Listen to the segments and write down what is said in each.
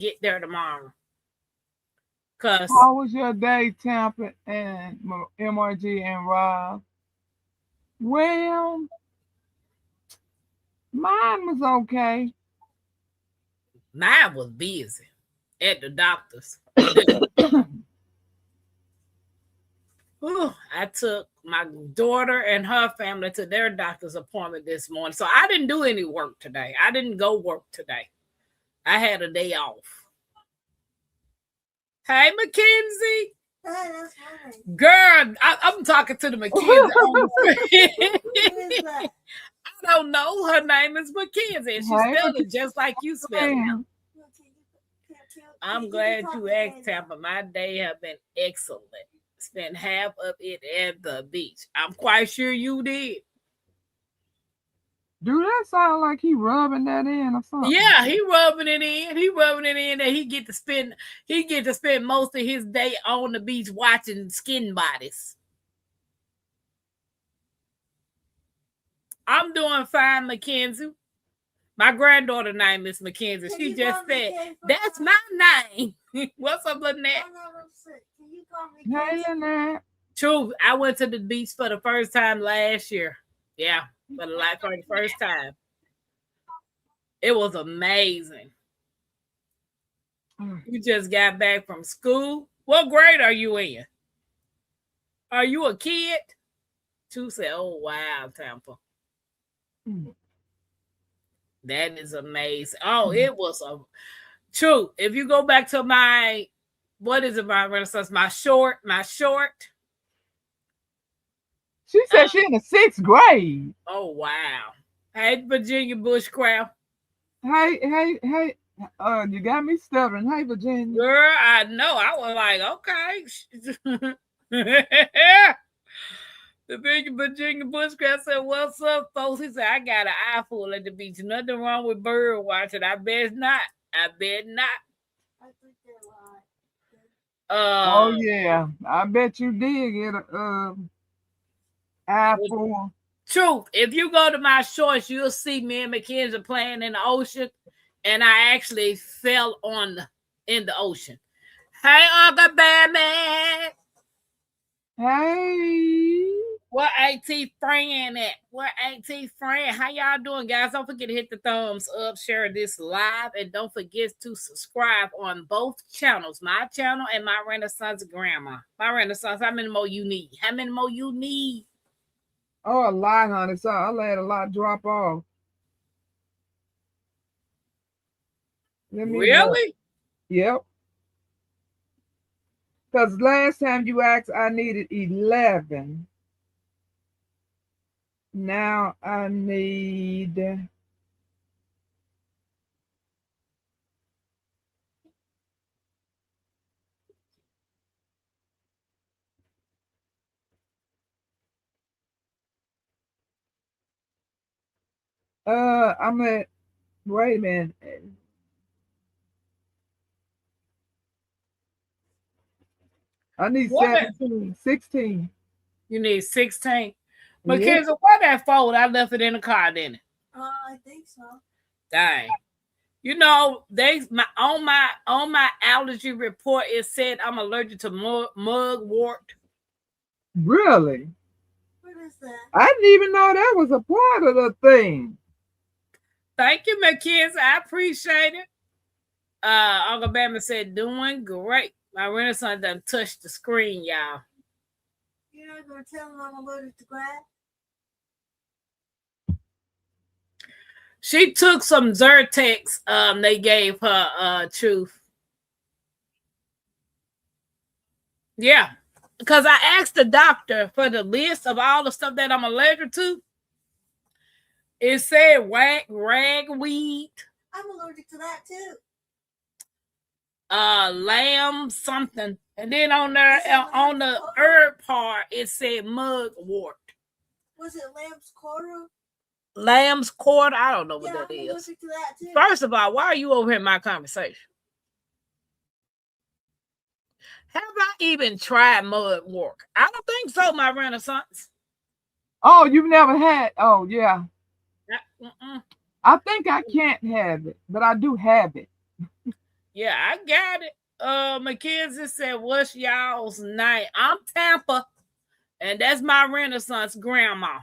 get there tomorrow. Cause How was your day, Tampa and MRG and Rob? Well, mine was okay. mine was busy at the doctor's. Whew, I took my daughter and her family to their doctor's appointment this morning. So I didn't do any work today. I didn't go work today. I had a day off. Hey, Mackenzie. Girl, I'm talking to the Mackenzie on the I don't know. Her name is Mackenzie, and she Hey, spelled it just like you spelled it. man. I'm glad you asked, Tampa. My day have been excellent. Spent half of it at the beach. I'm quite sure you did. Do that sound like he rubbing that in or something? Yeah, he rubbing it in. He rubbing it in that he get to spend most of his day on the beach watching skin bodies. I'm doing fine, Mackenzie. My granddaughter name is Mackenzie. She just said, "That's my name." What's up, Lynette? Hey, Lynette. True. I went to the beach for the first time last year. Yeah, for the first time. It was amazing. You just got back from school. What grade are you in? Are you a kid? True said, "Oh wow, Tampa." That is amazing. Oh, it was a true. If you go back to my what is it, my Renaissance? My short. She said she in the 6th grade. Oh wow. Hey, Virginia Bushcraft. Hey. You got me stuttering. Hey, Virginia. Girl, I know. I was like, okay. The big Virginia Bushcraft said, "What's up, folks?" He said, "I got an eye full at the beach. Nothing wrong with bird watching. I bet not. I bet not." Oh yeah, I bet you did get a apple. Truth. If you go to my shorts, you'll see me and Mackenzie playing in the ocean, and I actually fell in the ocean. Hey, Uncle Batman. Hey. What AT friend at? What AT friend? How y'all doing, guys? Don't forget to hit the thumbs up, share this live, and don't forget to subscribe on both channels, my channel and my Renaissance Grandma. My Renaissance, how many more you need? How many more you need? Oh, a lot, honey. So I let a lot drop off. Really? Yep. Because last time you asked, I needed 11. Now I need. I'm at. Wait a minute. I need 17, 16. You need 16. Yeah. Mackenzie, why that fold? I left it in the car, didn't it? I think so. Dang. You know, on my allergy report, it said I'm allergic to mugwort. Really? What is that? I didn't even know that was a part of the thing. Thank you, Mackenzie. I appreciate it. Uncle Bama said, "Doing great." My Renaissance done touched the screen, y'all. You're not gonna tell him I'm allergic to grass? She took some Zyrtex they gave her Truth. Yeah. Because I asked the doctor for the list of all the stuff that I'm allergic to. It said ragweed. I'm allergic to that too. Lamb something. And then on there on the herb part it said mugwort. Was it lamb's quarter? Lamb's quarter? I don't know what that is. To that too. First of all, why are you over here in my conversation? Have I even tried mugwort? I don't think so, my Renaissance. Oh, you've never had? Oh, yeah. I think I can't have it, but I do have it. Yeah, I got it. Mackenzie said, "What's y'all's name?" I'm Tampa, and that's my Renaissance grandma.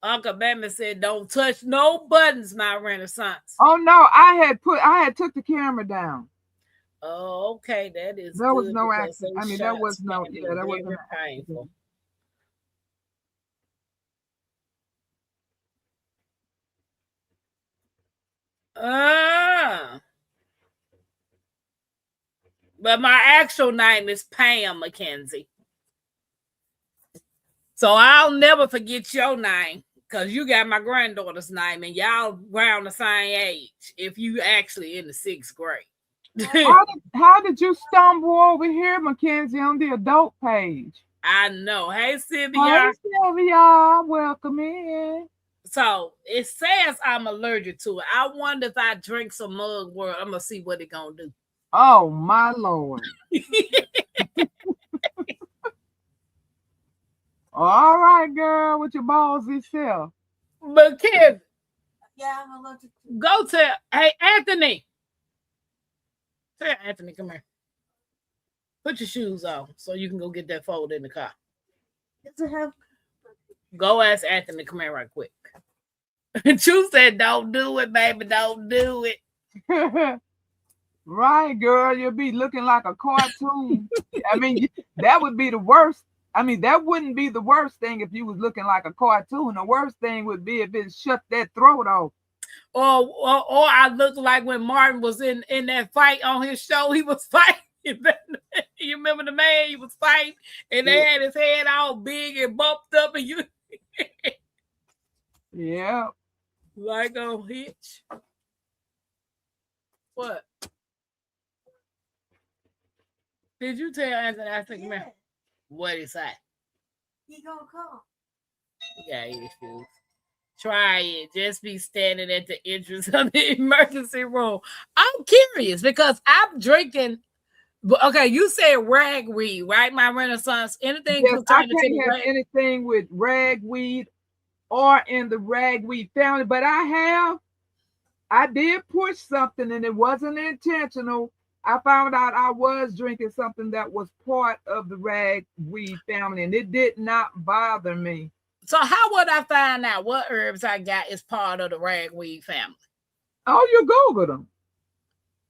Uncle Batman said, "Don't touch no buttons, my Renaissance." Oh no, I had took the camera down. Oh, okay, that is There was good no because accident. I those mean, that was shots no, can be yeah, that wasn't very an accident. painful. Ah, but my actual name is Pam Mackenzie. So I'll never forget your name because you got my granddaughter's name and y'all around the same age if you actually in the 6th grade. How did you stumble over here, Mackenzie, on the adult page? I know. Hey, Sylvia. Hi, Sylvia. Welcome in. So it says I'm allergic to it. I wonder if I drink some mugwort, I'm going to see what it going to do. Oh, my Lord. All right, girl, with your ballsy self. But Kevin, Yeah, I'm allergic to it. go tell, hey, Anthony. Tell Anthony, come here. Put your shoes on so you can go get that fold in the car. Does it have? Go ask Anthony to come here right quick. You said, don't do it, baby. Don't do it. Right, girl. You'll be looking like a cartoon. I mean, that would be the worst. I mean, that wouldn't be the worst thing if you was looking like a cartoon. The worst thing would be if it shut that throat off. Or I look like when Martin was in that fight on his show, he was fighting. You remember the man he was fighting and they had his head all big and bumped up and you Yeah. like a hitch. What? Did you tell Anthony I think man? What is that? He gonna come. Yeah, issues. Try it. Just be standing at the entrance of the emergency room. I'm curious because I'm drinking. Okay, you said ragweed, right? My Renaissance. Anything Yes, I pertaining to can't the have anything with ragweed or in the ragweed family, but I did push something and it wasn't intentional. I found out I was drinking something that was part of the ragweed family and it did not bother me. So how would I find out what herbs I got is part of the ragweed family? Oh, you Google them.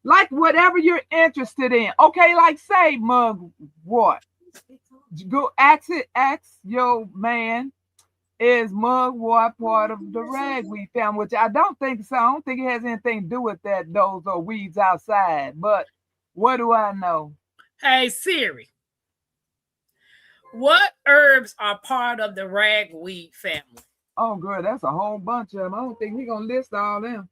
Like whatever you're interested in. Okay, like say mugwort. Go ask your man, is mugwort part of the ragweed family, which I don't think so. I don't think it has anything to do with that. Those are weeds outside. But what do I know? Hey Siri, what herbs are part of the ragweed family? Oh, girl, that's a whole bunch of them. I don't think we're gonna list all them.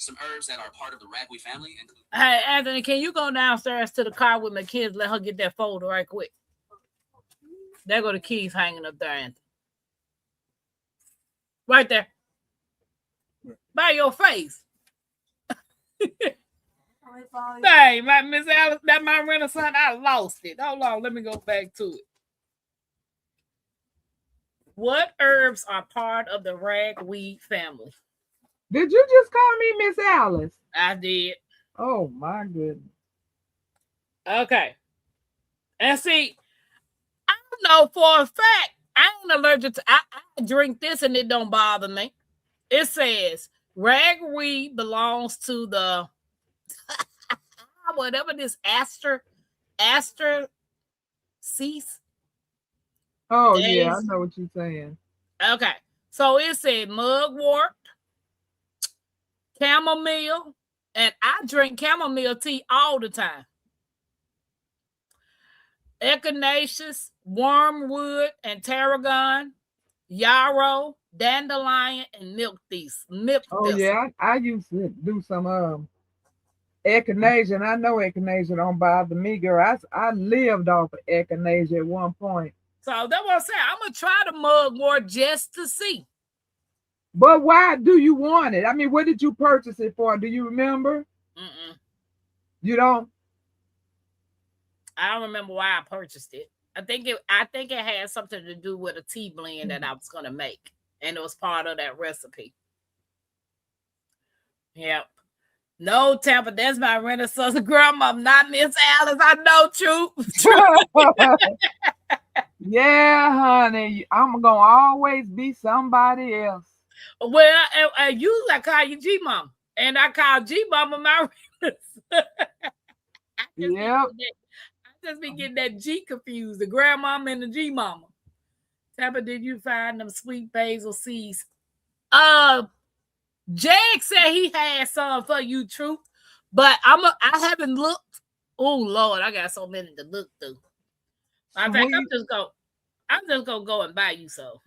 Some herbs that are part of the ragweed family include. Hey Anthony, can you go downstairs to the car with my kids? Let her get that folder right quick. There go the keys hanging up there, Anthony. Right there. By your face. Hey, my Miss Alice, that my Renaissance, I lost it. Hold on, let me go back to it. What herbs are part of the ragweed family? Did you just call me Miss Alice? I did. Oh my goodness. Okay. And see, I know for a fact I ain't allergic to. I drink this and it don't bother me. It says ragweed belongs to the whatever this aster cease. Oh yeah, I know what you're saying. Okay, so it said mugwort, chamomile, and I drink chamomile tea all the time. Echinacea, wormwood, and tarragon, yarrow, dandelion, and milk thistle. Oh yeah, I used to do some echinacea, and I know echinacea don't bother me, girl. I lived off of echinacea at one point. So that's what I'm saying. I'm gonna try the mugwort just to see. But why do you want it? I mean, what did you purchase it for? Do you remember? You don't? I don't remember why I purchased it. I think it had something to do with a tea blend that I was gonna make, and it was part of that recipe. Yep. No, Tampa, that's my Renaissance grandma, not Miss Alice. I know, Yeah, honey. I'm gonna always be somebody else. Well, usually I call you G Mama, and I call G Mama my Renaissance. Yep. I just be getting that G confused, the grandmama and the G Mama. Tampa, did you find them sweet basil seeds? Jag said he had some for you, Truth, but I haven't looked. Oh Lord, I got so many to look through. In fact, I'm just gonna go and buy you some.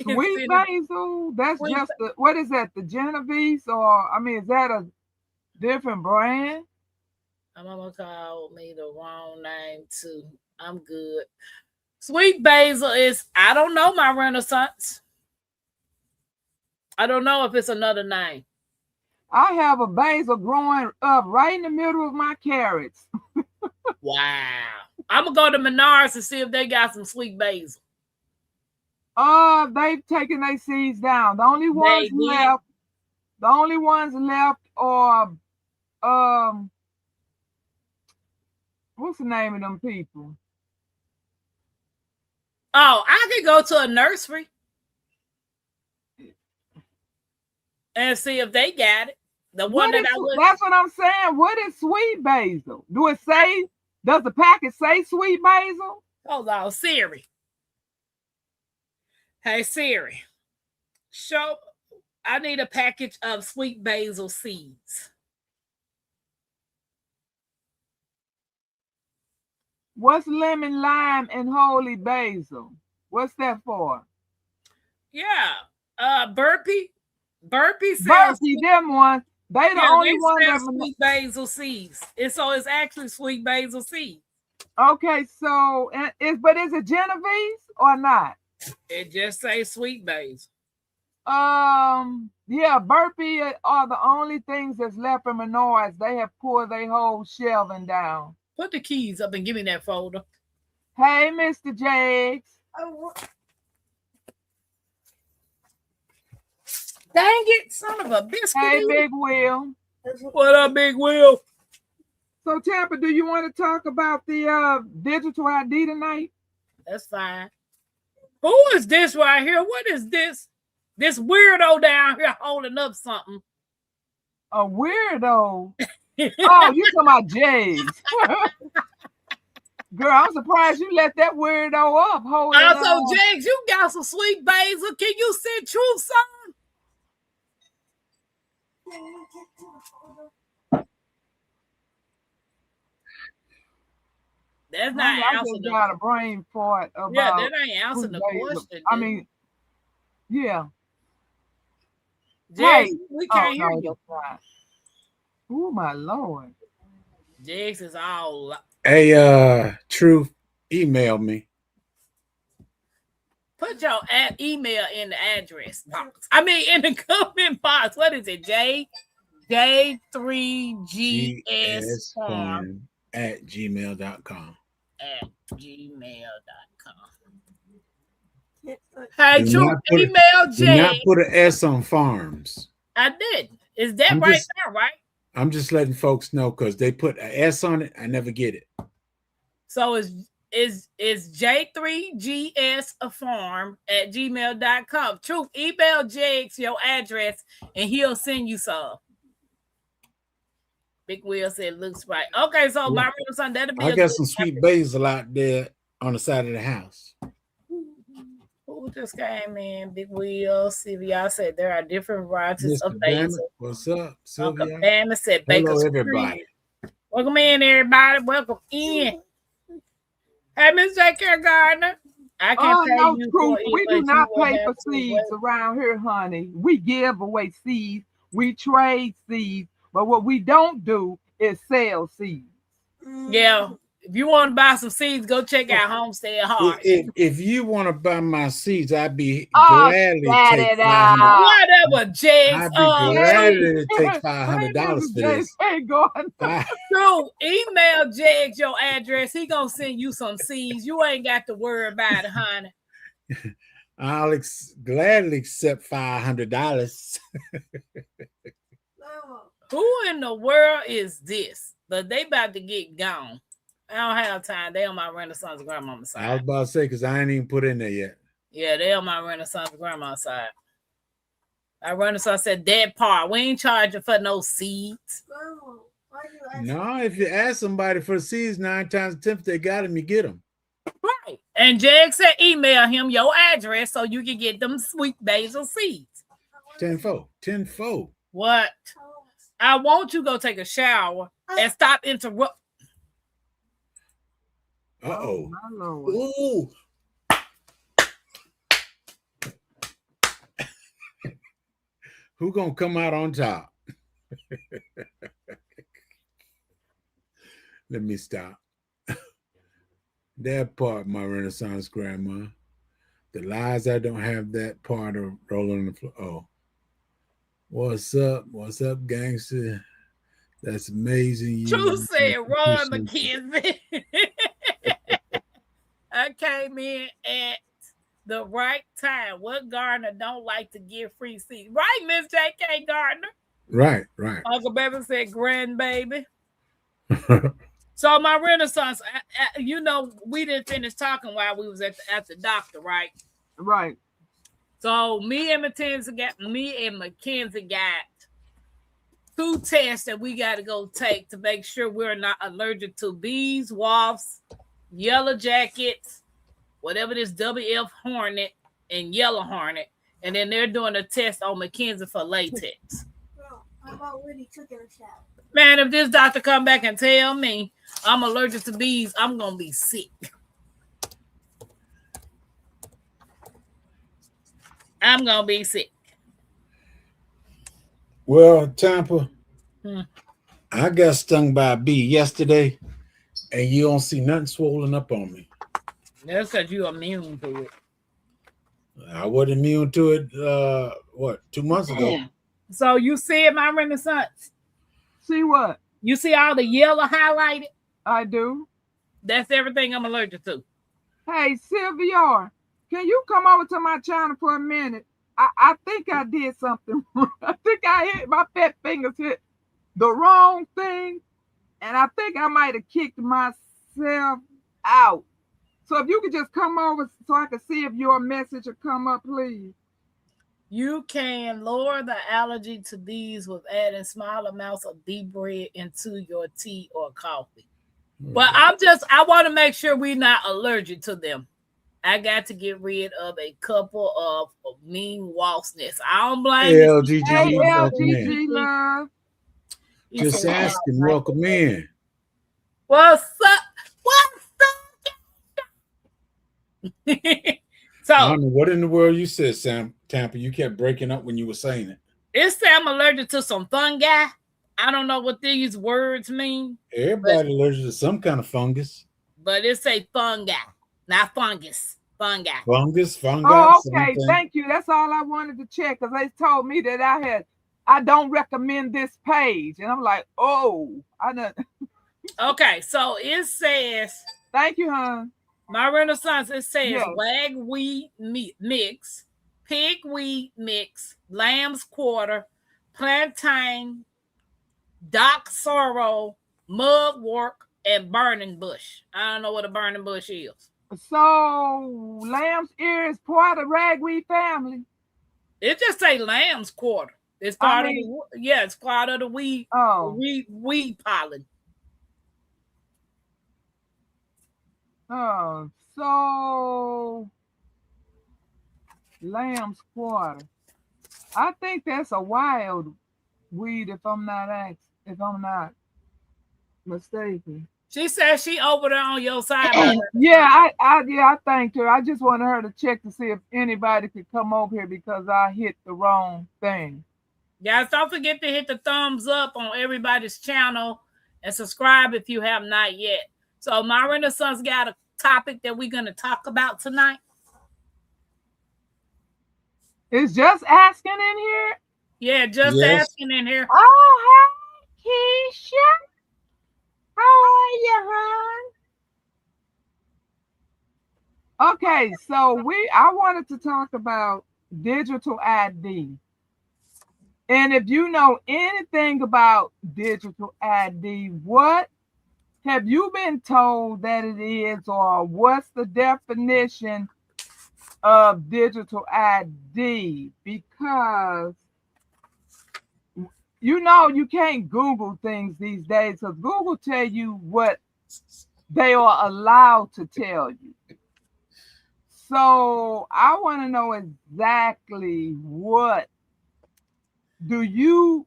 Sweet basil. That's Sweet just what is that? The Genovese, or I mean, is that a different brand? My mama called me the wrong name too. I'm good. Sweet basil is, I don't know, my Renaissance. I don't know if it's another name. I have a basil growing up right in the middle of my carrots. Wow. I'm gonna go to Menards and see if they got some sweet basil. They've taken their seeds down. The only ones left are what's the name of them people? Oh, I could go to a nursery and see if they got it. The one that's what I'm saying. What is sweet basil? Does the package say sweet basil? Hold on, Siri. Hey Siri, I need a package of sweet basil seeds. What's lemon, lime, and holy basil? What's that for? Yeah, Burpee sells them ones. They the only ones that sweet basil seeds. It's actually sweet basil seeds. Okay, so is it Genovese or not? It just says sweet basil. Yeah, Burpee are the only things that's left from Menards. They have pulled their whole shelving down. Put the keys up and give me that folder. Hey, Mr. Jakes. Dang it, son of a biscuit. Hey, Big Will. What up, Big Will? So, Tampa, do you want to talk about the digital ID tonight? That's fine. Who is this right here? What is this? This weirdo down here holding up something. A weirdo? Oh, you talking about James. Girl, I'm surprised you let that weirdo up. Also, James, you got some sweet basil. Can you send Truth some? That's not answering. I got a brain fart about. Yeah, that ain't answering the question. I mean, yeah. James, we can't hear you. Oh my Lord. James is all. Hey, Truth, email me. Put your email in the address box. I mean, in the comment box. What is it? J3GS Farm at gmail.com. At gmail.com. Hey, Truth, email J. Do not put an S on farms. I did. Is that right there, right? I'm just letting folks know because they put an S on it. I never get it. So is J3GS a farm at gmail.com. Truth, email Jakes your address and he'll send you some. Big Will said looks right. Okay, so my real son, that'll be. I got some sweet basil out there on the side of the house. Who just came in? Big Will, Sylvia said there are different varieties of basil. What's up, Sylvia? Uncle Bama said hello, everybody. Welcome in, everybody. Welcome in. Hey, Miss J.K. Gardner. I can't pay you for it. We do not pay for seeds around here, honey. We give away seeds. We trade seeds. But what we don't do is sell seeds. Yeah. If you want to buy some seeds, go check out Homestead Heart. If you want to buy my seeds, I'd be gladly take $500. Whatever, Jakes. I'd be glad to take $500 for this. So email Jakes your address. He gonna send you some seeds. You ain't got to worry about it, honey. I'll gladly accept $500. Who in the world is this? But they about to get gone. I don't have time. They on my Renaissance grandmama side. I was about to say, because I ain't even put in there yet. Yeah, they on my Renaissance grandma side. I Renaissance said that part. We ain't charging for no seeds. Grandma, why you asking? No, if you ask somebody for seeds, 9 times 10, if they got them, you get them. Right. And Jag said email him your address so you can get them sweet basil seeds. Tenfold. What? I want you to go take a shower and stop interrupting. Uh-oh. My Lord. Ooh. Who gonna come out on top? Let me stop. That part, my Renaissance grandma. The lies I don't have that part of rolling on the floor. Oh. What's up? What's up, gangster? That's amazing. True said Roy McKenzie. I came in at the right time. What Gardner don't like to give free seats? Right, Miss J.K. Gardner? Right. Uncle Baby said grandbaby. So my Renaissance, you know, we didn't finish talking while we was at the doctor, right? Right. So me and Mackenzie got 2 tests that we got to go take to make sure we're not allergic to bees, wasps, yellow jackets, whatever this WF hornet and yellow hornet. And then they're doing a test on Mackenzie for latex. Bro, how about when he took in a shower? Man, if this doctor come back and tell me I'm allergic to bees, I'm going to be sick. I'm going to be sick. Well, Tampa, Hmm. I got stung by a bee yesterday, and you don't see nothing swollen up on me. That's because you're immune to it. I wasn't immune to it, 2 months ago? So you see it, my Renaissance? See what? You see all the yellow highlighted? I do. That's everything I'm allergic to. Hey, Sylvia, can you come over to my channel for a minute? I think I did something. I think my fat fingers hit the wrong thing. And I think I might have kicked myself out. So if you could just come over so I can see if your message will come up, please. You can lower the allergy to bees with adding small amounts of bee bread into your tea or coffee. But I want to make sure we're not allergic to them. I got to get rid of a couple of mean wasp nests. I don't blame you. LGG, Hey, welcome in. LGG love. Just asking, welcome in. What's up? So, I don't know what in the world you said, Sam Tampa. You kept breaking up when you were saying it. it said I'm allergic to some fungi. I don't know what these words mean, Everybody allergic to some kind of fungus. but it say fungi, not fungus. Fungi. Fungus. Oh, okay. something. Thank you. That's all I wanted to check because they told me that I don't recommend this page. And I'm like, oh, I don't. Okay, so it says, Thank you, hon. my Renaissance, it says Yes. wagweed mix, pigweed mix, lamb's quarter, plantain, dock sorrel, mugwort, and burning bush. I don't know what a burning bush is. So lamb's ear is part of ragweed family. It just say lamb's quarter. It's part of it's part of the weed. Oh, Weed pollen. oh, so lamb's quarter. I think that's a wild weed if I'm not mistaken. She says she over there on your side. Yeah, I thanked her. I just wanted her to check to see if anybody could come over here because I hit the wrong thing. Guys, don't forget to hit the thumbs up on everybody's channel and subscribe if you have not yet. So my Renaissance got a topic that we're going to talk about tonight. It's just asking in here. Yeah, just Yes. asking in here. Oh, hi, Keisha. How are you, hon? Okay, so I wanted to talk about digital ID. And if you know anything about digital ID, what have you been told that it is, or what's the definition of digital ID? Because you know you can't Google things these days, because Google tell you what they are allowed to tell you. So I want to know exactly what do you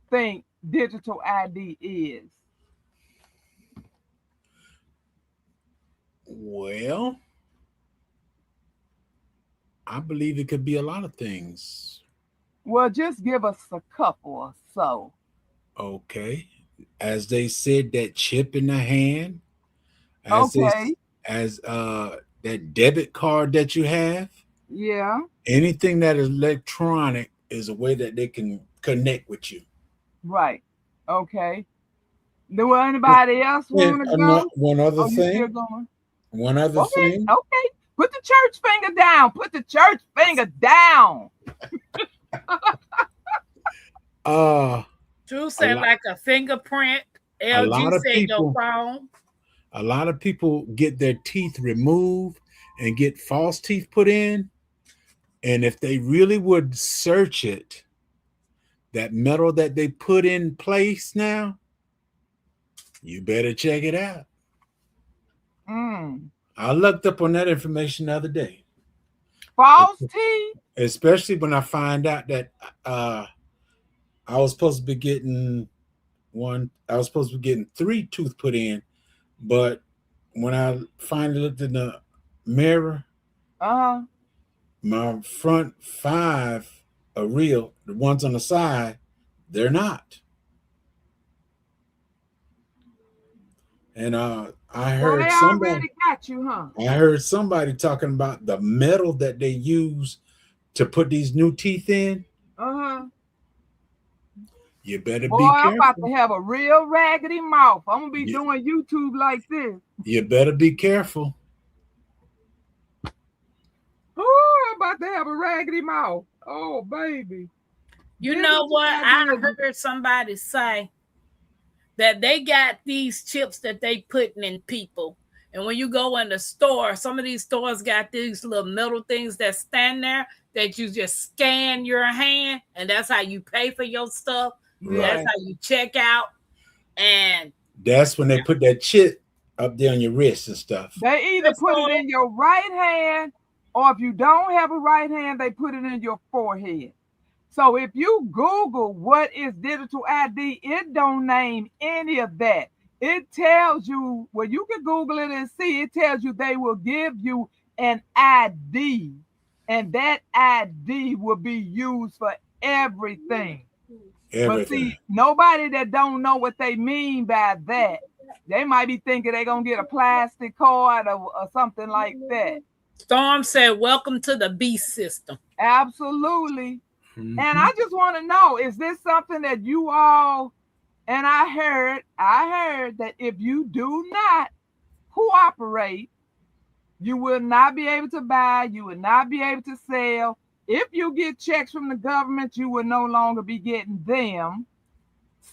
think digital ID is? Well, I believe it could be a lot of things. Well, just give us a couple or so. Okay. As they said, that chip in the hand. Okay. As that debit card that you have. Yeah. Anything that is electronic is a way that they can connect with you. Right. Okay. Do anybody else want to go? One other Oh, you thing. still going? One other thing. Okay. Put the church finger down. Put the church finger down. Drew said like a fingerprint. LG said your phone. A lot of people get their teeth removed and get false teeth put in. And if they really would search it, that metal that they put in place now, you better check it out. I looked up on that information the other day. False teeth? Especially when I find out that I was supposed to be getting 3 tooth put in, but when I finally looked in the mirror, my front 5 are real. The ones on the side, they're not. And I heard somebody already got you, huh? I heard somebody talking about the metal that they use to put these new teeth in. You better be careful. I'm about to have a real raggedy mouth. I'm gonna be doing YouTube like this. You better be careful. Oh, I'm about to have a raggedy mouth. Oh, baby. You know what? I heard somebody say that they got these chips that they putting in people. And when you go in the store, some of these stores got these little metal things that stand there that you just scan your hand, and that's how you pay for your stuff. Right. That's how you check out. And that's when they put that chip up there on your wrist and stuff. They either put it in your right hand, or if you don't have a right hand, they put it in your forehead. So if you Google what is digital ID, it don't name any of that. It tells you, well, you can Google it and see, it tells you they will give you an ID, and that ID will be used for everything. But see, nobody that don't know what they mean by that, they might be thinking they're going to get a plastic card or something like that. Storm said, welcome to the beast system. Absolutely. And I just want to know, is this something that you all, and I heard that if you do not cooperate, you will not be able to buy, you will not be able to sell. If you get checks from the government, you will no longer be getting them.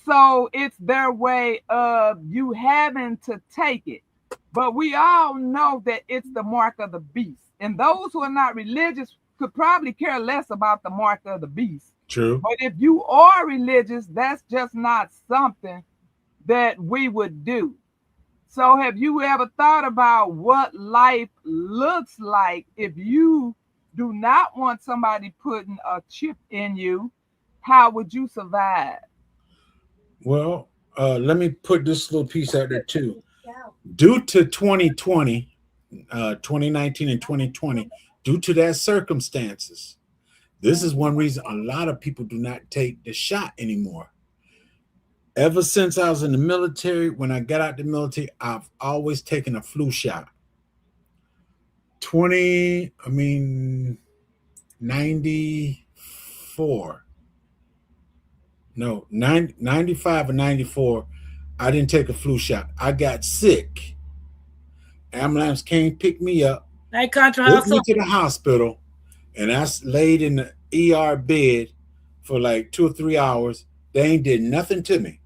So it's their way of you having to take it. But we all know that it's the mark of the beast. And those who are not religious could probably care less about the mark of the beast. True. But if you are religious, that's just not something that we would do. So have you ever thought about what life looks like if you do not want somebody putting a chip in you? How would you survive? Well, let me put this little piece out there too. Due to 2019 and 2020, due to that circumstances, this is one reason a lot of people do not take the shot anymore. Ever since I was in the military, when I got out the military, I've always taken a flu shot. 94. No, 95 or 94, I didn't take a flu shot. I got sick. Ambulance came pick me up. Took me to the hospital, and I laid in the ER bed for like 2 or 3 hours. They ain't did nothing to me.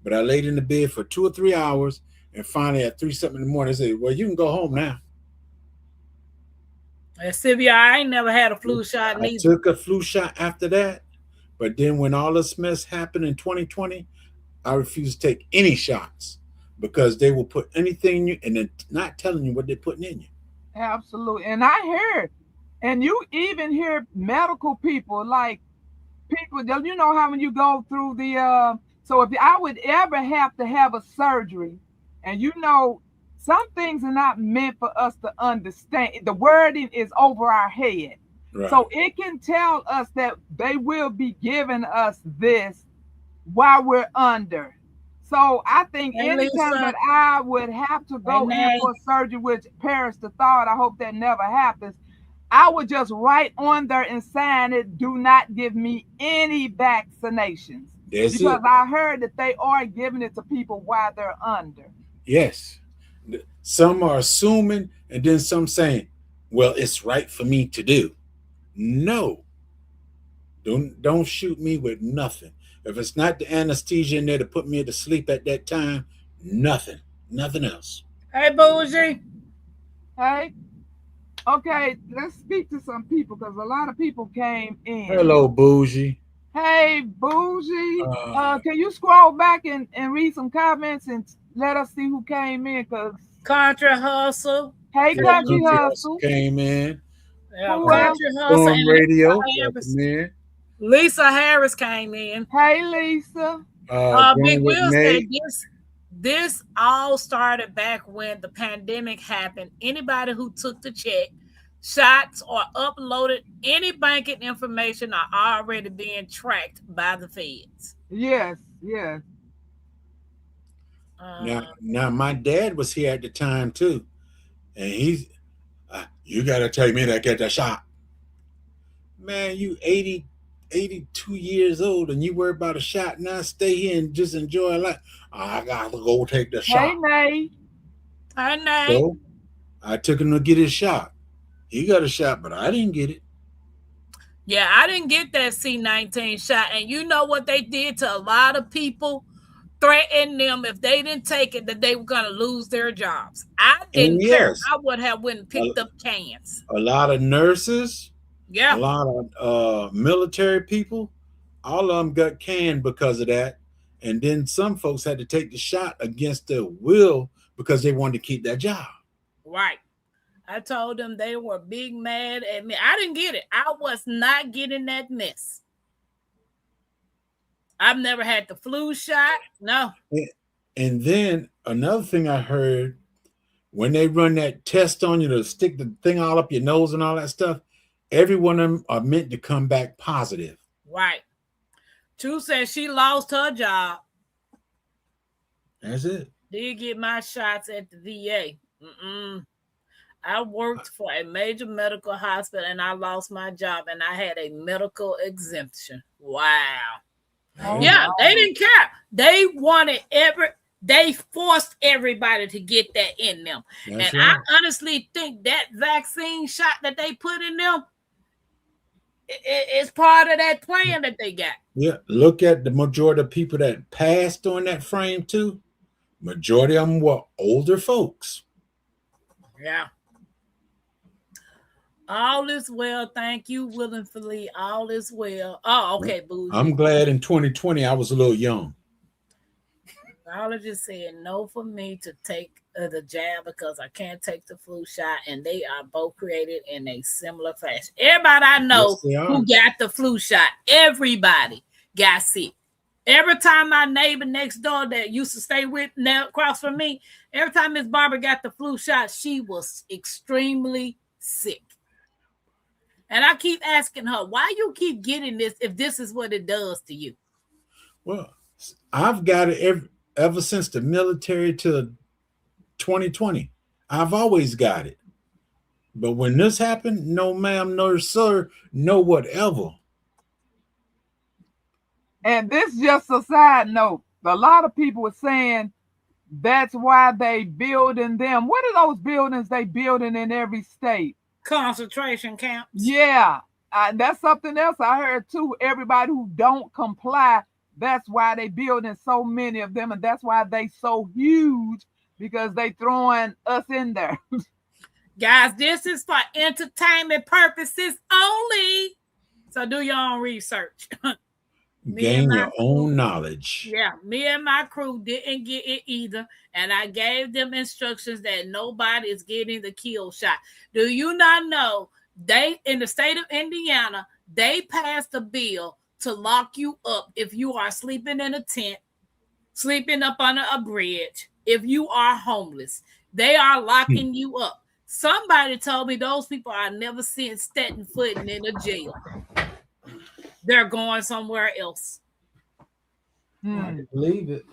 But I laid in the bed for 2 or 3 hours, and finally at 3 something in the morning, they said, well, you can go home now. And Sylvia, I ain't never had a flu shot I neither. took a flu shot after that. But then when all this mess happened in 2020, I refused to take any shots because they will put anything in you and then not telling you what they're putting in you. Absolutely. And I heard, and you even hear medical people, like people, you know how when you go through the, so if I would ever have to have a surgery, and you know, some things are not meant for us to understand. The wording is over our head. Right. So it can tell us that they will be giving us this while we're under. So I think Hey, anytime Lisa. that I would have to go Hey, in Nay. for surgery, which perish the thought, I hope that never happens, I would just write on there and sign it, do not give me any vaccinations. That's Because it. I heard that they are giving it to people while they're under. Yes. Some are assuming, and then some saying, well, it's right for me to do. No. Don't shoot me with nothing. If it's not the anesthesia in there to put me to sleep at that time, nothing else. Hey, Bougie. Hey, okay, let's speak to some people because a lot of people came in. Hello, Bougie. Hey, Bougie. Can you scroll back and read some comments and let us see who came in? Cause Contra Hustle. hey, Yeah, Country Hustle. came in. Yeah, Who Country Hustle. Storm And Radio. Lisa Harris. Welcome in. Lisa Harris came in. Hey, Lisa. Big Grown with Will said Nate. this all started back when the pandemic happened. Anybody who took the check, shots, or uploaded any banking information are already being tracked by the feds. Yes, yes. Now, my dad was here at the time too, and he's, you got to take me to get the shot. Man, you 82 years old, and you worry about a shot. Now stay here and just enjoy life. I got to go take the shot. Hey, Nay. I know. So I took him to get his shot. He got a shot, but I didn't get it. Yeah, I didn't get that C-19 shot. And you know what they did to a lot of people? Threatened them if they didn't take it that they were going to lose their jobs. I didn't care. I would have went and picked up cans. A lot of nurses, yeah, a lot of military people, all of them got canned because of that. And then some folks had to take the shot against their will because they wanted to keep their job. Right. I told them they were big mad at me. I didn't get it. I was not getting that mess. I've never had the flu shot. No. And then another thing I heard, when they run that test on you to stick the thing all up your nose and all that stuff, every one of them are meant to come back positive. Right. True said she lost her job. That's it. Did get my shots at the VA. I worked for a major medical hospital and I lost my job and I had a medical exemption. Wow. Oh, yeah, wow. they didn't care. They wanted they forced everybody to get that in them. That's and right. I honestly think that vaccine shot that they put in them is part of that plan that they got. Yeah, look at the majority of people that passed on that frame too. Majority of them were older folks. Yeah. All is well. Thank you, willingly. All is well. Oh, okay, boo. I'm glad in 2020 I was a little young. All just said no for me to take the jab because I can't take the flu shot, and they are both created in a similar fashion. Everybody I know who got the flu shot, everybody got sick. Every time my neighbor next door that used to stay with now across from me, every time Miss Barbara got the flu shot, she was extremely sick. And I keep asking her, why you keep getting this if this is what it does to you? Well, I've got it ever since the military to 2020. I've always got it. But when this happened, no ma'am, no sir, no whatever. And this just a side note. A lot of people were saying that's why they building them. What are those buildings they building in every state? Concentration camps. Yeah. that's something else I heard too. Everybody who don't comply, that's why they building so many of them, and that's why they so huge, because they throwing us in there. Guys, this is for entertainment purposes only. So do your own research. Gain your own knowledge. Yeah, me and my crew didn't get it either. And I gave them instructions that nobody is getting the kill shot. Do you not know they, in the state of Indiana, they passed a bill to lock you up if you are sleeping in a tent, sleeping up under a bridge, if you are homeless. They are locking you up. Somebody told me those people are never seen stepping foot in a jail. They're going somewhere else. I believe it.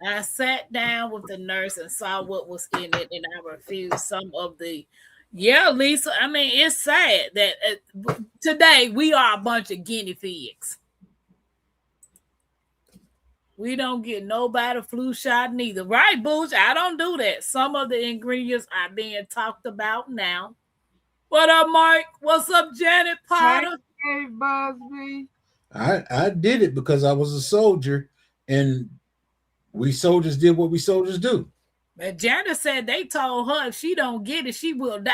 I sat down with the nurse and saw what was in it, and I refused some of the. Yeah, Lisa. I mean, it's sad that today we are a bunch of guinea pigs. We don't get nobody flu shot neither, right, Booch? I don't do that. Some of the ingredients are being talked about now. What up, Mike? What's up, Janet Potter? Hey, Busby. I did it because I was a soldier, and we soldiers did what we soldiers do. But Janet said they told her if she don't get it, she will die.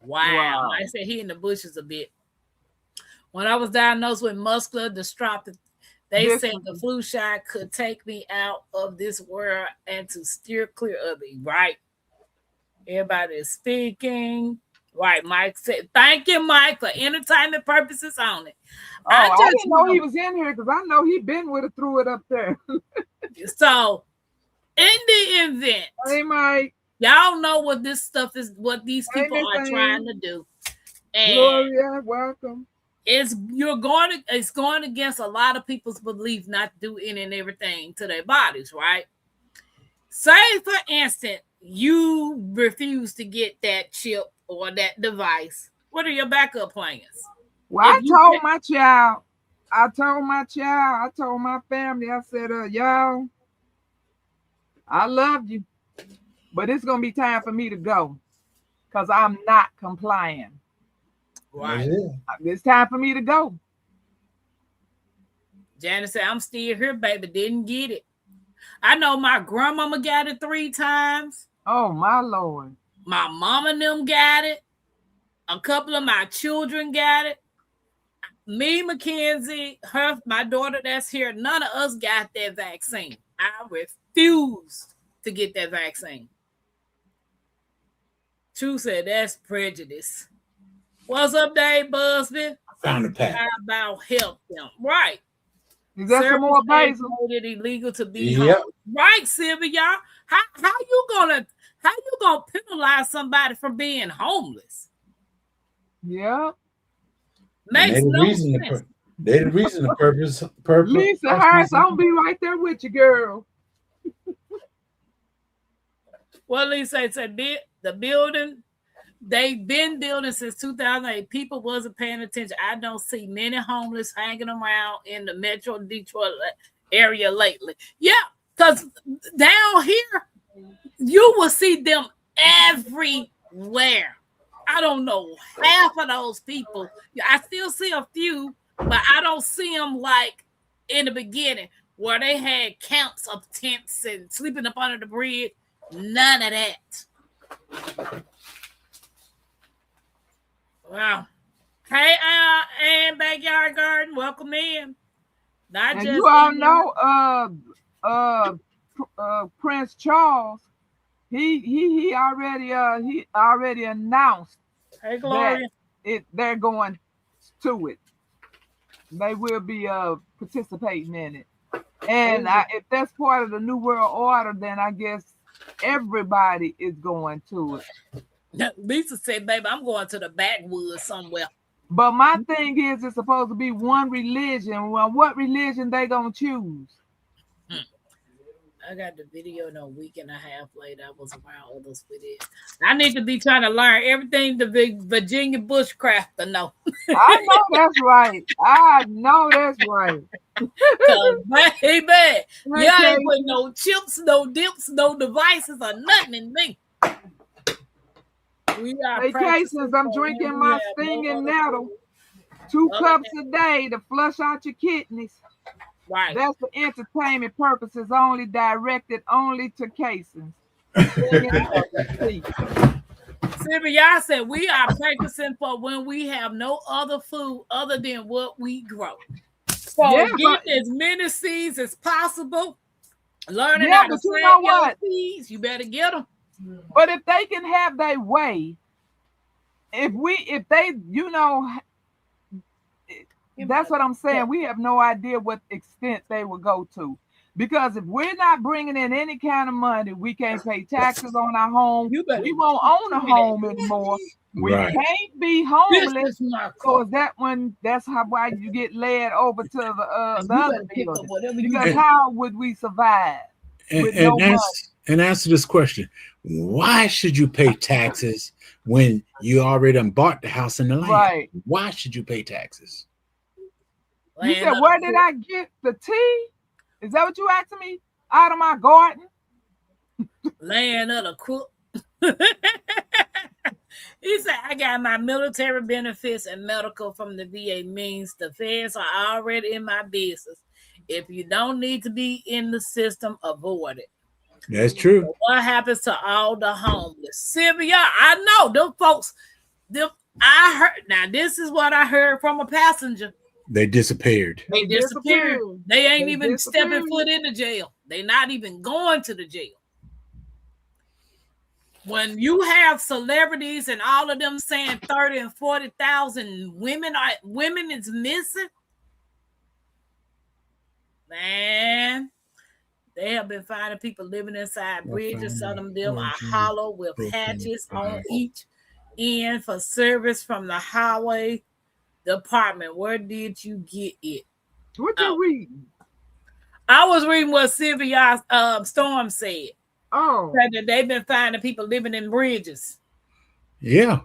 Wow. I said he in the bushes a bit. When I was diagnosed with muscular dystrophy, they said the flu shot could take me out of this world and to steer clear of it, right? Everybody is speaking. Right, Mike said, thank you, Mike, for entertainment purposes only. I didn't know he was in here because I know he been with it through it up there. So, in the event, hey, Mike, y'all know what this stuff is, what these people are trying to do. And Gloria, welcome. It's going against a lot of people's belief not to do any and everything to their bodies, right? Say, for instance, you refuse to get that chip or that device. What are your backup plans? Well, I told my family, I said, y'all, I love you, but it's going to be time for me to go because I'm not complying. Right. It's time for me to go. Janice said, I'm still here, baby. Didn't get it. I know my grandmama got it 3 times. Oh, my Lord. My mama and them got it. A couple of my children got it. Me, Mackenzie, my daughter that's here, none of us got that vaccine. I refused to get that vaccine. True said that's prejudice. What's up, Dave Busby? Found a pack. How about help them? Right. Is that some more basil? It illegal to be home. Right, Sylvia. How you gonna penalize somebody for being homeless? Yeah. Makes no sense. They the reason the purpose. Lisa Harris, I'll be right there with you, girl. Well, Lisa said the building, they've been building since 2008. People wasn't paying attention. I don't see many homeless hanging around in the Metro Detroit area lately. Yeah, because down here, you will see them everywhere. I don't know half of those people. I still see a few, but I don't see them like in the beginning where they had camps of tents and sleeping up under the bridge. None of that. Wow. Hey, and Backyard Garden, welcome in. Not and just you all know, Prince Charles. He already announced that they're going to it. They will be participating in it. And if that's part of the New World Order, then I guess everybody is going to it. Lisa said, baby, I'm going to the backwoods somewhere. But my thing is, it's supposed to be one religion. Well, what religion they gonna choose? I got the video a week and a half later. I was around all those videos. I need to be trying to learn everything the Virginia bushcrafter know. I know that's right. I know that's right. Baby, y'all ain't putting no chips, no dips, no devices, or nothing in me. We are Hey, practicing Cases, I'm for when drinking we my have no stinging other nettle. food. 2 Okay. cups a day to flush out your kidneys. Right. That's for entertainment purposes only, directed only to Cases. Singing others, see. Sylvia, y'all said we are practicing for when we have no other food other than what we grow. So Yeah, getting as many seeds as possible, learning Yeah, how to but you save know your what? seeds, you better get them. But if they can have their way, if they, that's what I'm saying. We have no idea what extent they will go to. Because if we're not bringing in any kind of money, we can't pay taxes on our home. You better We won't own a home anymore. We Right. can't be This homeless. is my So car. is that when that's why you get led over to the You other better pick up building? whatever you Because get. how would we survive with no money? And answer this question: why should you pay taxes when you already done bought the house and the land? Right. Why should you pay taxes? You Land said, of where the did I get the tea? Is that what you asking me? Out of my garden? Land of the crook. He said, I got my military benefits and medical from the VA, means the feds are already in my business. If you don't need to be in the system, avoid it. That's true. So what happens to all the homeless? Sylvia, I know them folks. I heard. Now, this is what I heard from a passenger. They disappeared. They disappeared. They ain't They even stepping disappeared. foot in the jail. They not even going to the jail. When you have celebrities and all of them saying 30 and 40,000 women is missing, man, they have been finding people living inside bridges. Some of them are hollow with hatches on each end for service from the highway department. Where did you get it? What you reading? I was reading what Sylvia Storm said. Oh, That they've been finding people living in bridges. Yeah.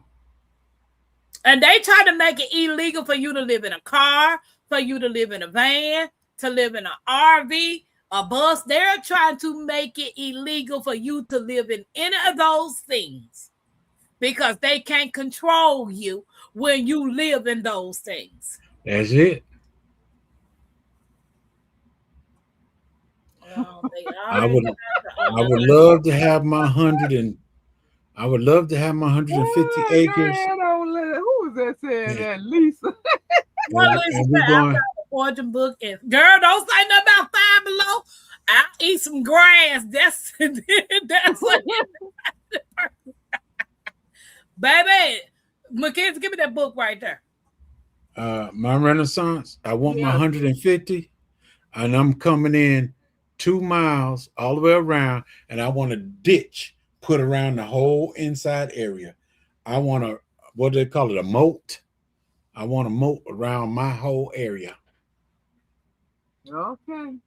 And they try to make it illegal for you to live in a car, for you to live in a van, to live in an RV, a bus. They're trying to make it illegal for you to live in any of those things because they can't control you when you live in those things. That's it. I would love to have my 150 acres. Man, who was that saying that? Lisa. And we're going. Fortune book and girl, don't say nothing about Five Below. I'll eat some grass. That's baby. Mackenzie, give me that book right there. My Renaissance. I want my 150, and I'm coming in 2 miles all the way around, and I want a ditch put around the whole inside area. I want a, what do they call it, a moat? I want a moat around my whole area. Okay.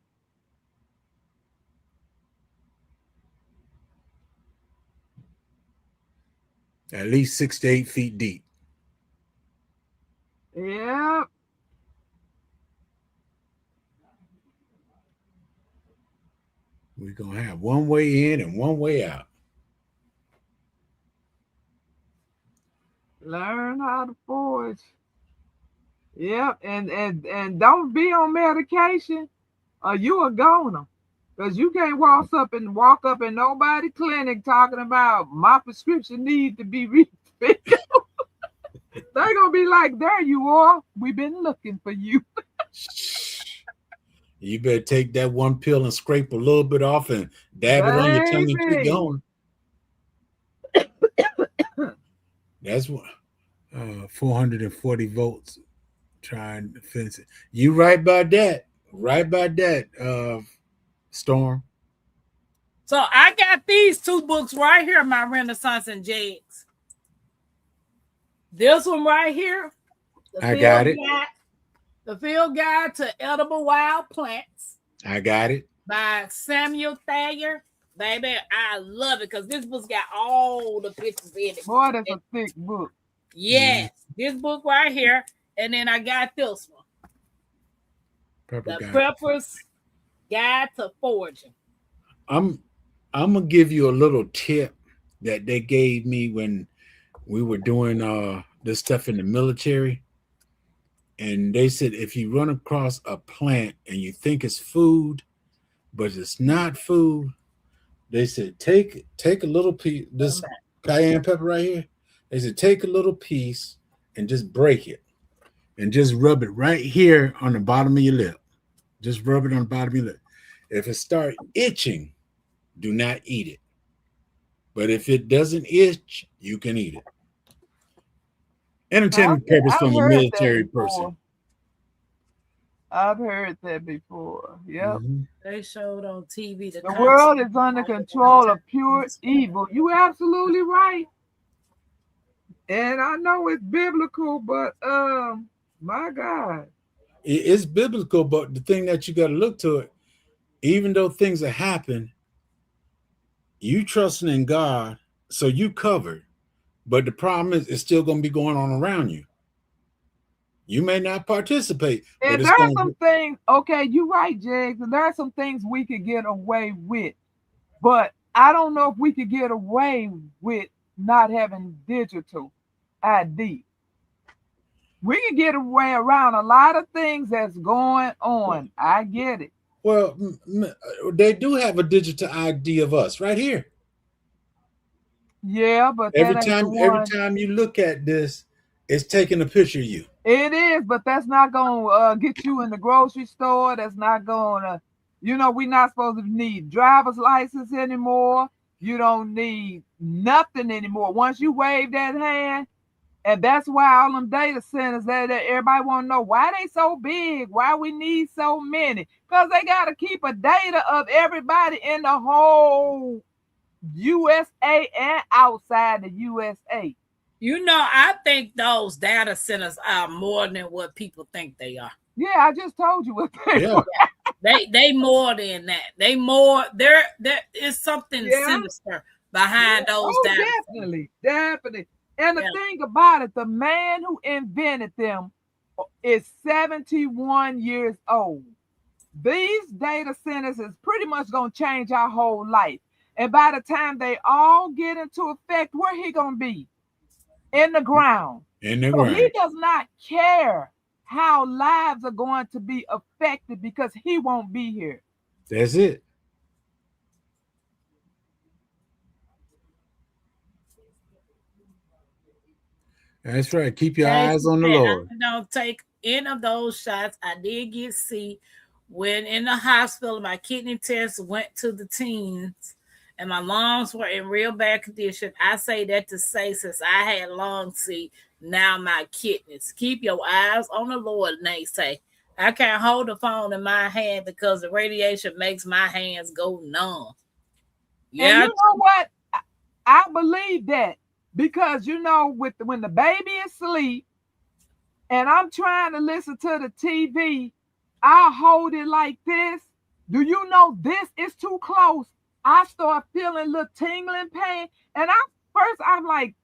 At least 6 to 8 feet deep. Yeah. We're going to have one way in and one way out. Learn how to forge. Yep, and don't be on medication or you a goner. Because you can't walk up in nobody clinic talking about my prescription need to be refilled. They're gonna be like, there you are. We've been looking for you. You better take that one pill and scrape a little bit off and dab it on your tongue and keep going. That's what 440 votes trying to fence it. You right about that. Right about that, Storm. So I got these 2 books right here, My Renaissance and Jags. This one right here. I got it. The Field Guide to Edible Wild Plants. I got it. By Samuel Thayer. Baby, I love it because this book's got all the pictures in it. Boy, that's a thick book. Yes, this book right here. And then I got this one. The Prepper's Guide to Foraging. I'm gonna give you a little tip that they gave me when we were doing this stuff in the military, and they said if you run across a plant and you think it's food, but it's not food, they said take a little piece, this cayenne pepper right here. They said take a little piece and just break it and just rub it right here on the bottom of your lip. Just rub it on the bottom of your lip. If it starts itching, do not eat it. But if it doesn't itch, you can eat it. Entertainment purpose from a military person. I've heard that before. Yep. Mm-hmm. They showed on TV the world is under control of pure evil. You absolutely right. And I know it's biblical, but my God. It's biblical, but the thing that you got to look to it, even though things are happening, you trusting in God, so you covered. But the problem is, it's still going to be going on around you. You may not participate. And there are some things, okay, you're right, Jags, and there are some things we could get away with. But I don't know if we could get away with not having digital ID. We can get away around a lot of things that's going on. I get it. Well, they do have a digital ID of us right here. Yeah, but every time you look at this, it's taking a picture of you. It is, but that's not gonna get you in the grocery store. That's not gonna, we're not supposed to need driver's license anymore. You don't need nothing anymore. Once you wave that hand, and that's why all them data centers that everybody want to know why they so big, why we need so many, because they got to keep a data of everybody in the whole USA and outside the USA. I think those data centers are more than what people think they are. Yeah, I just told you what they are. They more than that. There is something sinister behind those data centers. Definitely. And the thing about it, the man who invented them is 71 years old. These data centers is pretty much going to change our whole life. And by the time they all get into effect, where he going to be? In the ground. In the ground. He does not care how lives are going to be affected because he won't be here. That's it. That's right. Keep your eyes on the Lord. I don't take any of those shots. I did get sick when in the hospital. My kidney test went to the teens, and my lungs were in real bad condition. I say that to say, since I had lung C, now my kidneys. Keep your eyes on the Lord, and they say. I can't hold the phone in my hand because the radiation makes my hands go numb. Yeah, and you know what? I believe that. Because, when the baby is asleep and I'm trying to listen to the TV, I hold it like this. Do you know this is too close? I start feeling a little tingling pain. And I'm like,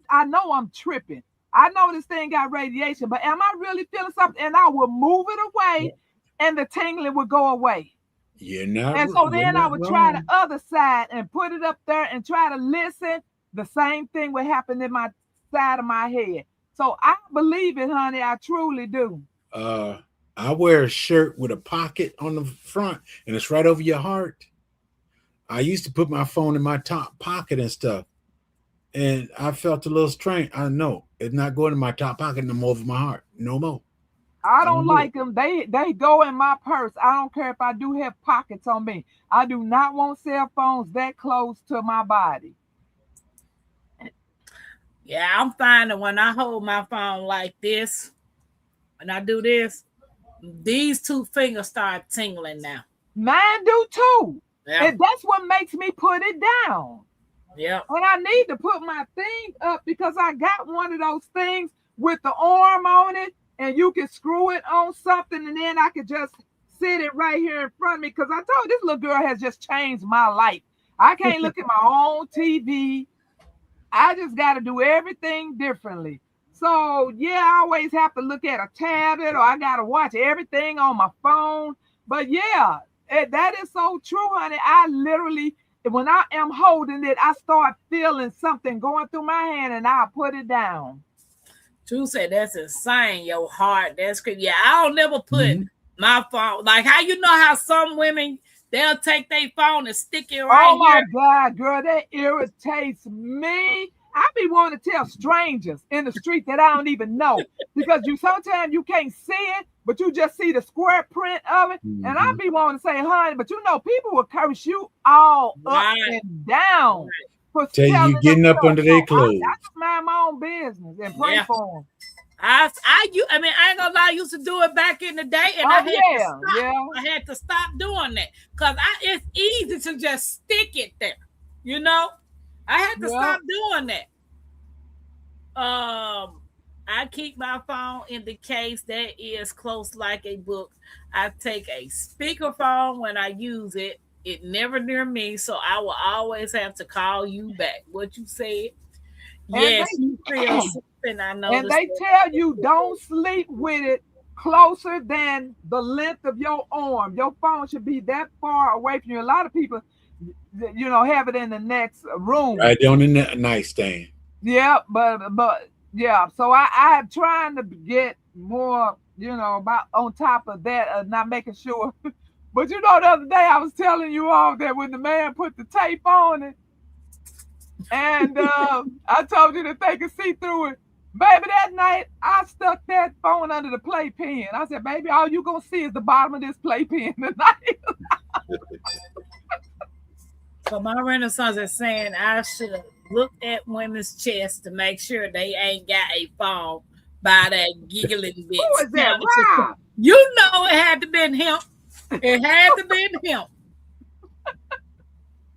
I know I'm tripping. I know this thing got radiation, but am I really feeling something? And I would move it away and the tingling would go away. You're not. And so then I would try the other side and put it up there and try to listen. The same thing would happen in my side of my head. So I believe it, honey. I truly do. I wear a shirt with a pocket on the front, and it's right over your heart. I used to put my phone in my top pocket and stuff, and I felt a little strain. I know it's not going in my top pocket no more over my heart. No more. I don't like them. They go in my purse. I don't care if I do have pockets on me. I do not want cell phones that close to my body. Yeah, I'm finding when I hold my phone like this, and I do this, these two fingers start tingling now. Mine do too. Yeah. And that's what makes me put it down. Yeah. And I need to put my thing up because I got one of those things with the arm on it, and you can screw it on something, and then I could just sit it right here in front of me. Because I told you, this little girl has just changed my life. I can't look at my own TV. I just got to do everything differently. So, yeah, I always have to look at a tablet or I got to watch everything on my phone. But, yeah, that is so true, honey. I literally when I am holding it, I start feeling something going through my hand, and I put it down. True said that's insane. Your heart, that's crazy. Yeah, I don't never put my phone. Like how you know how some women they'll take their phone and stick it right Oh my here. God, girl, that irritates me. I be wanting to tell strangers in the street that I don't even know because sometimes you can't see it, but you just see the square print of it. And I be wanting to say, honey, but people will curse you all up and down. For Tell you getting up under their clothes. I just mind my own business and pray for them. I ain't gonna lie, I used to do it back in the day, and I had to stop doing that because it's easy to just stick it there, you know. I had to stop doing that. I keep my phone in the case that is close like a book. I take a speakerphone when I use it. It never near me, so I will always have to call you back. What you said? Yes, you feel something. I know. And they tell you don't sleep with it closer than the length of your arm. Your phone should be that far away from you. A lot of people, have it in the next room, right on the nightstand. Yeah, but yeah. So I am trying to get more, about on top of that, not making sure. But the other day I was telling you all that when the man put the tape on it, and I told you that they could see through it. Baby, that night I stuck that phone under the playpen. I said, baby, all you gonna see is the bottom of this playpen tonight. So my Renaissance is saying I should look at women's chests to make sure they ain't got a phone by that giggling bitch. Who is that? Rob? You know it had to been him. It had to be him.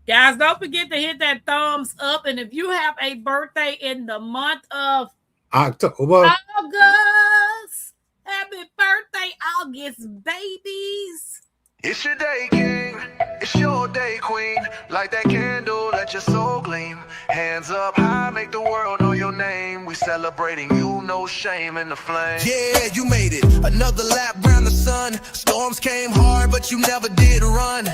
Guys, don't forget to hit that thumbs up. And if you have a birthday in the month of October, August, happy birthday, August, babies. It's your day, king. It's your day, queen. Light that candle, let your soul gleam. Hands up high, make the world know your name. We celebrating you, no shame in the flame. Yeah, you made it. Another lap round the sun. Storms came hard, but you never did run.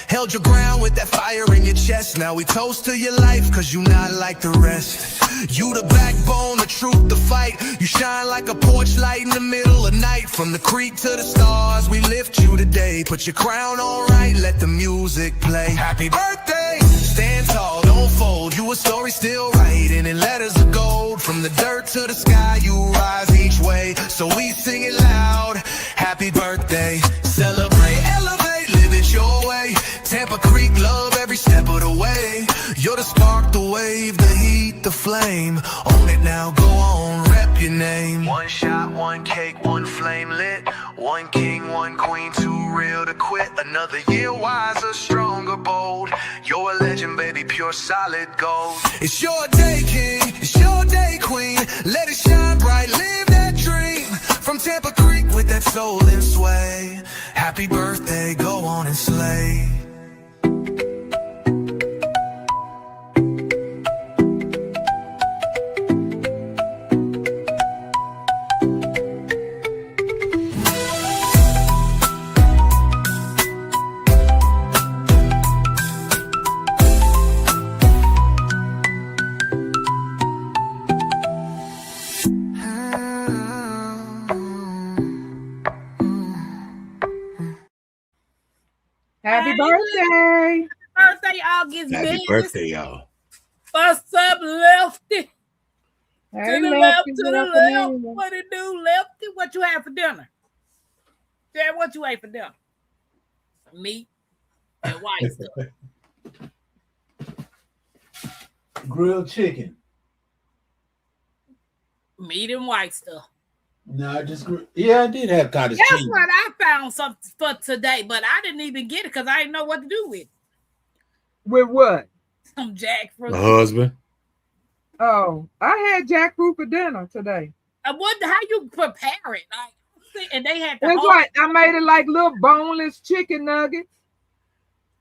Held your ground with that fire in your chest. Now we toast to your life, cause you not like the rest. You the backbone, the truth, the fight. You shine like a porch light in the middle of night. From the creek to the stars, we lift you today. Put your crown on right, let the music play. Happy birthday! Stand tall, don't fold. You a story still writing in letters of gold. From the dirt to the sky, you rise each way. So we sing it loud. Happy birthday. Celebrate, elevate, live it your way. Tampa Creek, love every step of the way. You're the spark, the wave, the heat, the flame. Own it now, go on, rep your name. One shot, one cake, one flame lit. One king, one queen, too real to quit. Another year wiser, stronger, bold. You're a legend, baby, pure solid gold. It's your day, king. It's your day, queen. Let it shine bright, live that dream. From Tampa Creek with that soul and sway. Happy birthday, go on and slay. Happy birthday. Birthday, August, happy birthday, y'all. What's up, Lefty? Hey, To the Lefty, left, to good the left. afternoon. What it do, Lefty? What you have for dinner? Dad, what you ate for dinner? Meat and white stuff. Grilled chicken. Meat and white stuff. No, I did have cottage Guess cheese. what? I found something for today, but I didn't even get it because I didn't know what to do with it. With what? Some jackfruit. My husband. Oh, I had jackfruit for dinner today. How you prepare it? And they had the That's whole, right. I made it like little boneless chicken nuggets.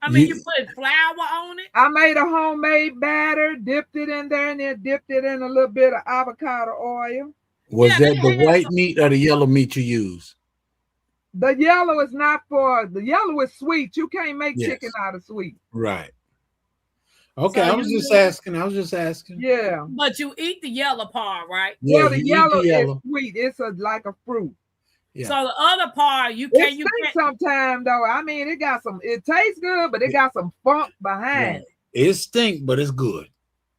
I mean, you put flour on it. I made a homemade batter, dipped it in there, and then dipped it in a little bit of avocado oil. Was Yeah, that they the had white some- meat or the yellow meat you use? The yellow is not for the yellow is sweet. You can't make Yes. chicken out of sweet. Right. Okay, So I was you just do- asking. I was just asking. Yeah. But you eat the yellow part, right? Yeah, Yeah, the you eat yellow the yellow. is sweet. It's like a fruit. Yeah. So the other part, you It can't. stinks sometimes though. I mean, it got some. It tastes good, but it got some funk behind. Right. It stink, but it's good.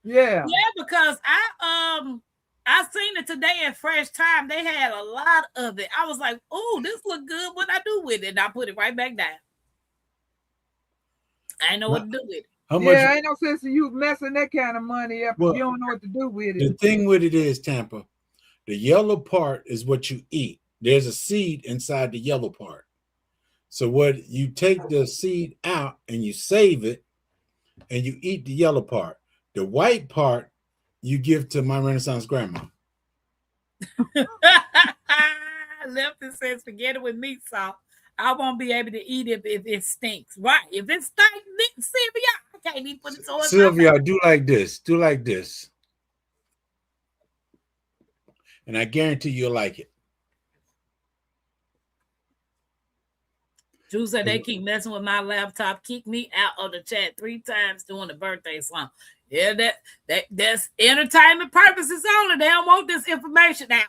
Yeah. Yeah, because I seen it today at Fresh Time. They had a lot of it. I was like, "Oh, this look good. What I do with it?" And I put it right back down. I didn't know what to do with it. How much? Yeah, ain't no sense in you messing that kind of money up Well, if you don't know what to do with The it. thing with it is, Tampa, the yellow part is what you eat. There's a seed inside the yellow part. So what you take the seed out and you save it and you eat the yellow part. The white part you give to my Renaissance grandma. Lefty says, "Forget it with meat sauce. I won't be able to eat it if it stinks." Right? If it stinks, Sylvia, I can't even put it towards my Sylvia, mouth. do like this. Do like this. And I guarantee you'll like it. Drew said they keep messing with my laptop, kick me out of the chat 3 times during the birthday song. Yeah, that's entertainment purposes only. They don't want this information out.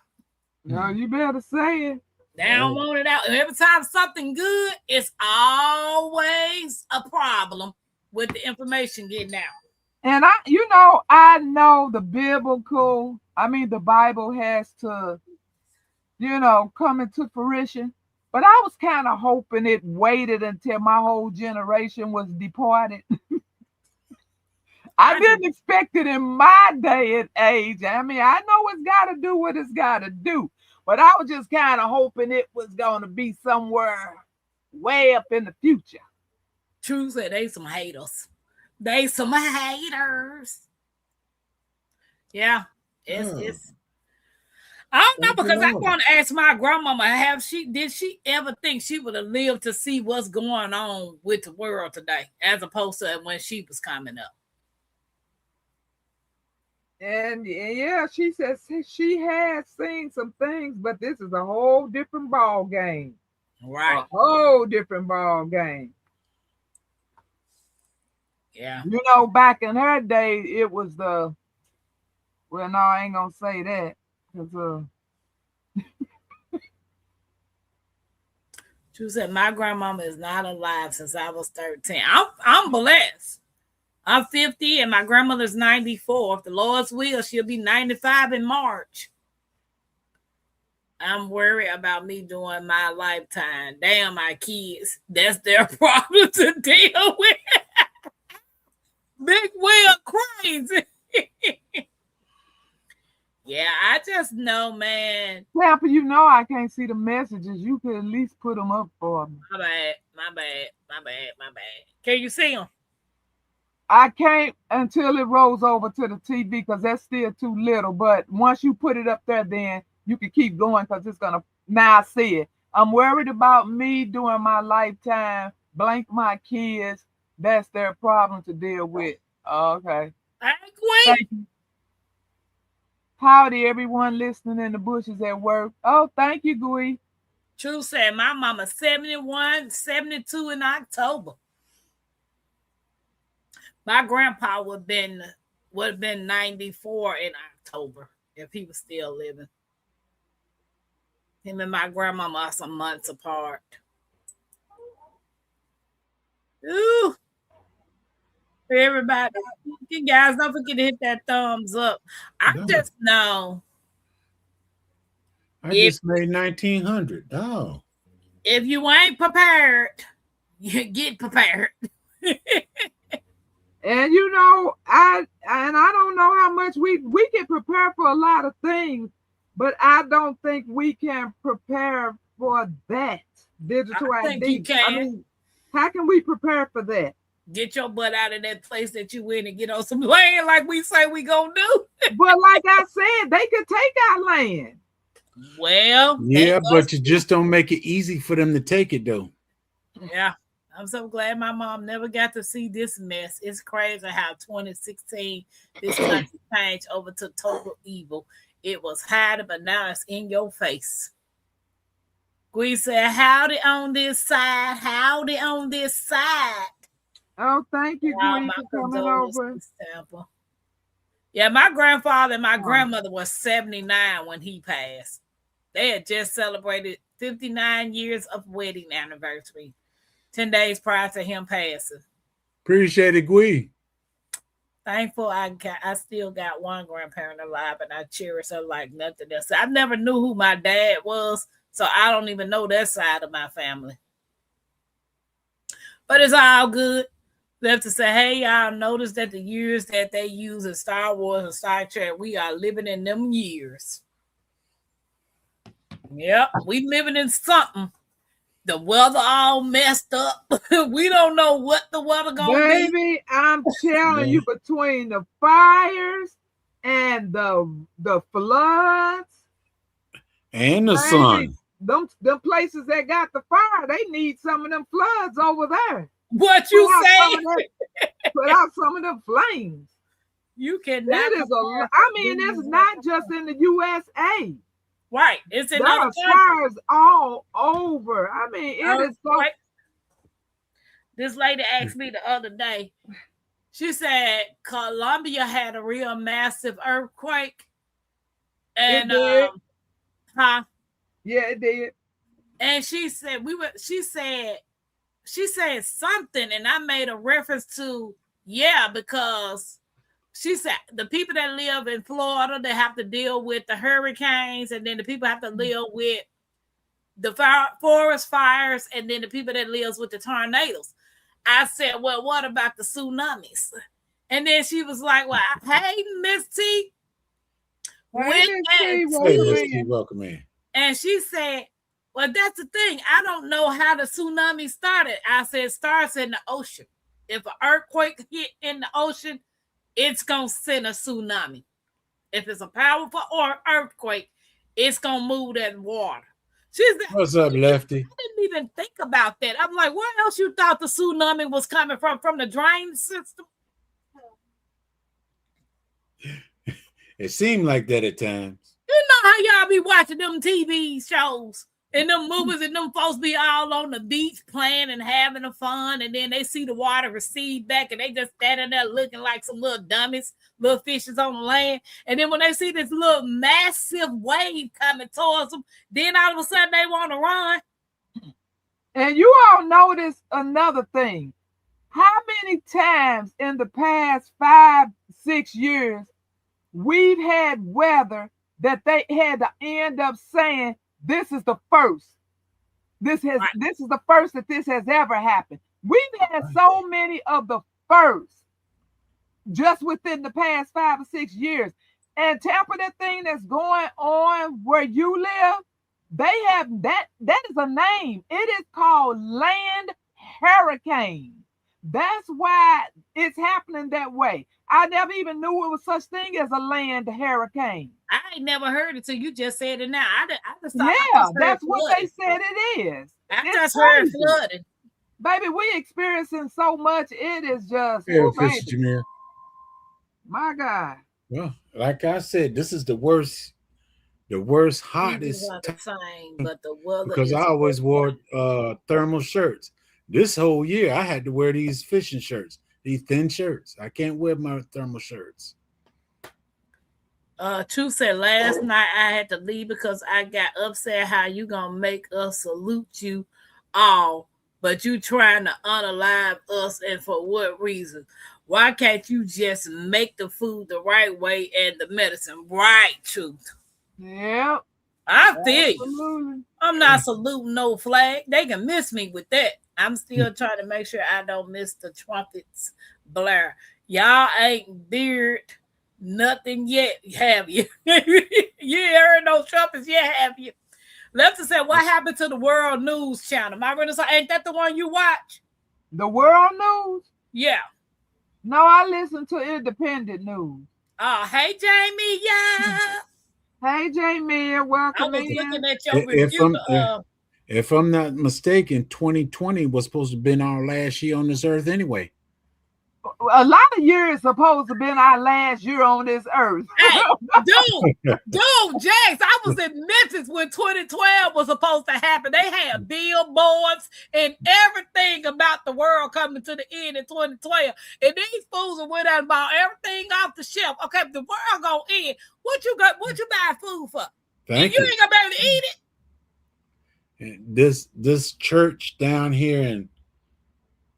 No, you better say it. They don't want it out. And every time something good, it's always a problem with the information getting out. And I know the the Bible has to, come into fruition. But I was kind of hoping it waited until my whole generation was departed. I didn't expect it in my day and age. I mean, I know it's got to do what it's got to do. But I was just kind of hoping it was going to be somewhere way up in the future. True said they some haters. They some haters. Yeah, it's. I don't know, because I want to ask my grandmama, did she ever think she would have lived to see what's going on with the world today, as opposed to when she was coming up? And yeah, she says she has seen some things, but this is a whole different ball game. Right. A whole different ball game. Yeah. Back in her day, it was no, I ain't gonna say that. She said, my grandmama is not alive since I was 13. I'm blessed. I'm 50 and my grandmother's 94. If the Lord's will, she'll be 95 in March. I'm worried about me during my lifetime. Damn, my kids. That's their problem to deal with. Big Will crazy. Yeah, I just know, man. Tampa, I can't see the messages. You could at least put them up for me. My bad. Can you see them? I can't until it rolls over to the TV because that's still too little. But once you put it up there, then you can keep going because it's going to, now I see it. I'm worried about me during my lifetime, blank my kids. That's their problem to deal with. Okay. Thank you. Howdy, everyone listening in the bushes at work. Oh, thank you, Gui. True said, my mama 71, 72 in October. My grandpa would have been 94 in October if he was still living. Him and my grandmama are some months apart. Ooh. For everybody, you guys, don't forget to hit that thumbs up. I just know. I just made 1,900. Oh. If you ain't prepared, you get prepared. And I don't know how much we can prepare for a lot of things, but I don't think we can prepare for that digital ID. I think you can. I mean, how can we prepare for that? Get your butt out of that place that you in and get on some land like we say we gonna do. But like I said, they could take our land. Well, yeah, but you just don't make it easy for them to take it, though. Yeah, I'm so glad my mom never got to see this mess. It's crazy how 2016 this country changed over to total evil. It was hiding, but now it's in your face. We said, howdy on this side, howdy on this side. Oh, thank you, All Gwen, my for coming condolences, over. Miss Tampa. Yeah, my grandfather and my grandmother was 79 when he passed. They had just celebrated 59 years of wedding anniversary, 10 days prior to him passing. Appreciate it, Gwee. Thankful I still got one grandparent alive, and I cherish her like nothing else. I never knew who my dad was, so I don't even know that side of my family. But it's all good. Left to say, hey, y'all notice that the years that they use in Star Wars and Star Trek, we are living in them years. Yep, we living in something. The weather all messed up. We don't know what the weather gonna be. Baby, I'm telling you, between the fires and the floods and the baby, sun. Them places that got the fire, they need some of them floods over there. What you say? Put out some of them flames. You cannot. That is I mean, it's not just in the USA. Right. It's in there other are fires all over. I mean, it is so. Right. This lady asked me the other day. She said Colombia had a real massive earthquake. And it did. Yeah, it did. And she said she said something, and I made a reference to because she said the people that live in Florida, they have to deal with the hurricanes, and then the people have to live with the forest fires, and then the people that lives with the tornadoes. I said, well, what about the tsunamis? And then she was like, well, hey, Miss T. Welcome in. And she said, well, that's the thing. I don't know how the tsunami started. I said, it starts in the ocean. If an earthquake hit in the ocean, it's going to send a tsunami. If it's a powerful earthquake, it's going to move that water. She said, what's up, Lefty? I didn't even think about that. I'm like, where else you thought the tsunami was coming from? From the drain system? It seemed like that at times. You know how y'all be watching them TV shows and them movies, and them folks be all on the beach playing and having a fun, and then they see the water recede back, and they just standing there looking like some little dummies, little fishes on the land. And then when they see this little massive wave coming towards them, then all of a sudden they want to run. And you all notice another thing. How many times in the past 5-6 years we've had weather that they had to end up saying, this is the first. This is the first that this has ever happened. We've had so many of the firsts just within the past 5 or 6 years. And Tampa, that thing that's going on where you live, they have that is a name. It is called land hurricane. That's why it's happening that way. I never even knew it was such thing as a land hurricane. I ain't never heard it till you just said it now. That's what they said it is. I just heard flooding. Baby, we experiencing so much. It is just Jameer. My God. Well, like I said, this is the worst hottest time, but the weather because I always wore thermal shirts. This whole year I had to wear these fishing shirts, these thin shirts. I can't wear my thermal shirts. True said last night I had to leave because I got upset how you gonna make us salute you all, but you trying to unalive us, and for what reason? Why can't you just make the food the right way and the medicine right? Truth. Yeah, I feel you. I'm not saluting no flag. They can miss me with that. I'm still trying to make sure I don't miss the trumpets blare. Y'all ain't beard nothing yet, have you? You ain't heard no trumpets yet, have you? Left to say, what happened to the World News Channel? My goodness, ain't that the one you watch? The World News? Yeah. No, I listen to Independent News. Oh, hey, Jamie, yeah. Hey, Jamie, welcome in. Looking at your review. If I'm not mistaken, 2020 was supposed to have been our last year on this earth anyway. A lot of years supposed to have been our last year on this earth. Hey, dude, Jax, I was in Memphis when 2012 was supposed to happen. They had billboards and everything about the world coming to the end in 2012. And these fools have went out and bought everything off the shelf. Okay, if the world gonna end, what you buy food for? Thank you you. ain't gonna be able to eat it. And this church down here in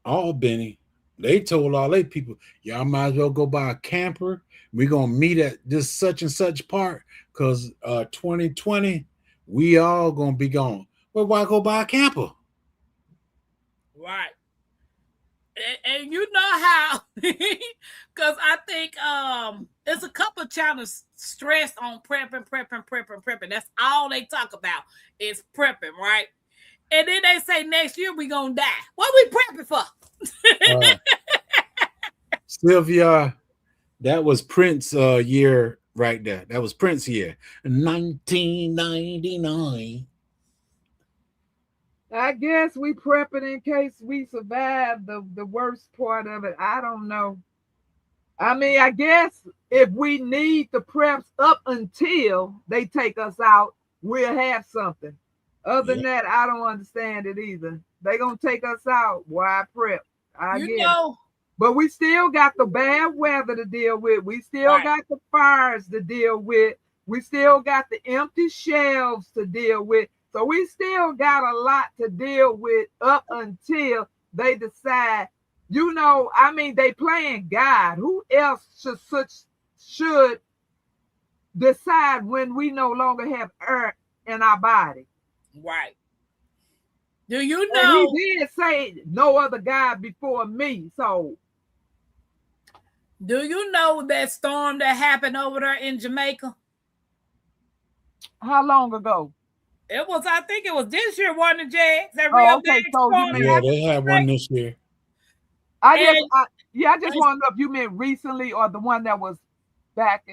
Albany, they told all their people, y'all might as well go buy a camper. We're gonna meet at this such and such part because 2020 we all gonna be gone. Well, why go buy a camper? Right. And you know how, because I think there's a couple of channels stressed on prepping. That's all they talk about is prepping, right? And then they say next year we gonna die. What we prepping for? Sylvia, that was Prince year right there. That was Prince year, 1999. I guess we prepping in case we survive the worst part of it. I don't know. I mean, I guess if we need the preps up until they take us out, we'll have something. Other than that, I don't understand it either. They gonna take us out. Why prep? I You guess. know, But we still got the bad weather to deal with. We still Right. got the fires to deal with. We still got the empty shelves to deal with. So we still got a lot to deal with up until they decide, you know, I mean, they playing God. Who else should decide when we no longer have air in our body? right. Do you And know? he did say no other God before me. So Do you know that storm that happened over there in Jamaica? how long ago? It was, I think it was this year, one of Jags. That Oh, real okay, big so you storm. mean- Yeah, they had one this year. I And- just want to know if you meant recently or the one that was back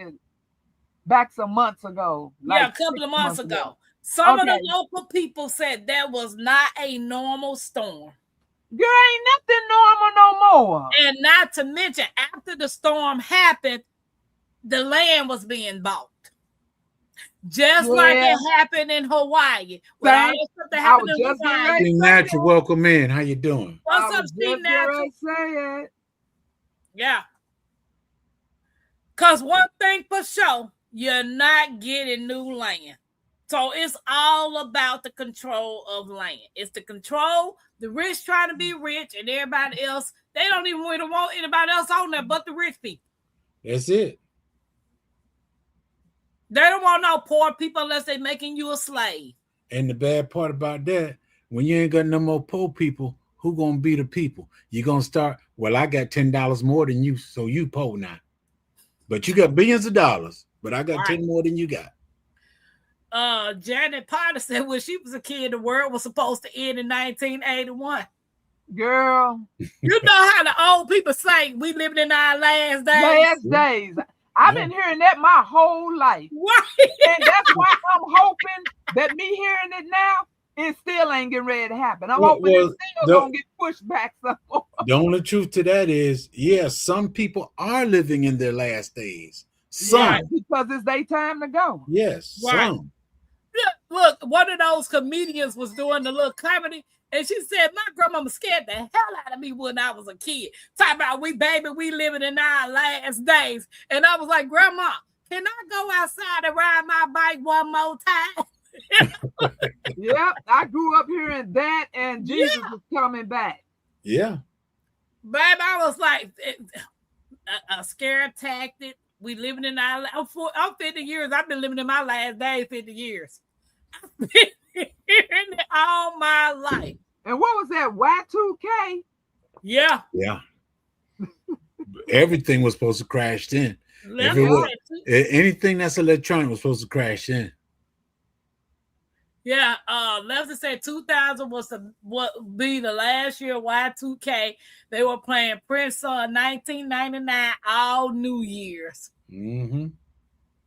some months ago. Yeah, like a couple 6 of months ago. Some of Okay. the local people said that was not a normal storm. Girl, ain't nothing normal no more. And not to mention, after the storm happened, the land was being bought. Just like Yeah. it happened in Hawaii. With all Thank- that stuff that I happened was in just getting Hawaii. ready- Steve Natural, welcome in. How you doing? What's I up, was Steve just getting Natural? ready to say it. Yeah. Because one thing for sure, you're not getting new land. So it's all about the control of land. It's the control, the rich trying to be rich, and everybody else, they don't even want anybody else on there but the rich people. That's it. They don't want no poor people unless they're making you a slave. And the bad part about that, when you ain't got no more poor people, who gonna be the people? You gonna start, well, I got $10 more than you, so you poor now. But you got billions of dollars, but I got Right. 10 more than you got. Janet Potter said when she was a kid, the world was supposed to end in 1981. Girl, You know how the old people say we living in our last days? last days. I've been hearing that my whole life. Right. And that's why I'm hoping that me hearing it now, it still ain't getting ready to happen. I'm hoping it's still going to get pushed back some more. The only truth to that is, yes, some people are living in their last days. Some, Right. Because it's their time to go. yes, Right. some. Look, one of those comedians was doing the little comedy, and she said, my grandmama scared the hell out of me when I was a kid. Talking about we living in our last days. And I was like, Grandma, can I go outside and ride my bike one more time? Yep, I grew up hearing that, and Jesus is coming back. Yeah. Baby, I was like, a scare tactic. We living in our, I'm 50 years. I've been living in my last days 50 years. I've been hearing it all my life. And what was that, Y2K? Yeah. Yeah. Everything was supposed to crash in. That's If it was- right. Anything that's electronic was supposed to crash in. Yeah, Leslie said 2000 was what be the last year of Y2K. They were playing Prince on 1999 all New Year's. Mm-hmm.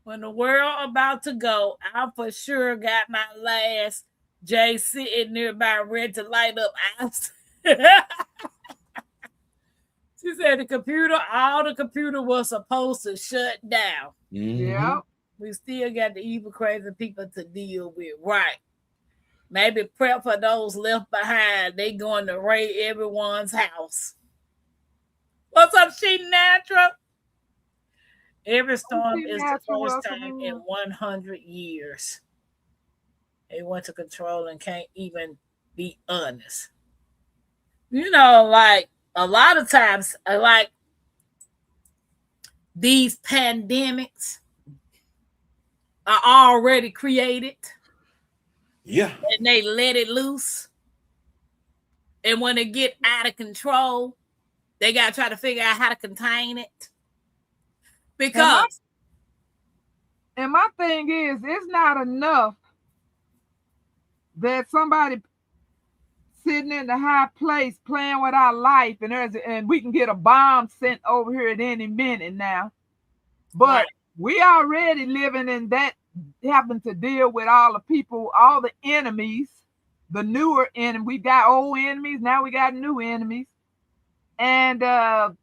When the world about to go, I for sure got my last J sitting nearby ready to light up. She said all the computer was supposed to shut down. Mm-hmm. Yep. We still got the evil, crazy people to deal with, right? Maybe prep for those left behind. They going to raid everyone's house. What's up, She Natural? Every storm is the first time in 100 years. They went to control and can't even be honest. You know, like a lot of times, like these pandemics are already created. Yeah. And they let it loose. And when it get out of control, they got to try to figure out how to contain it. Because. And my thing is, it's not enough that somebody sitting in the high place playing with our life and we can get a bomb sent over here at any minute now. But right. We already living in that, having to deal with all the people, all the enemies, the newer enemies. We got old enemies, now we got new enemies. And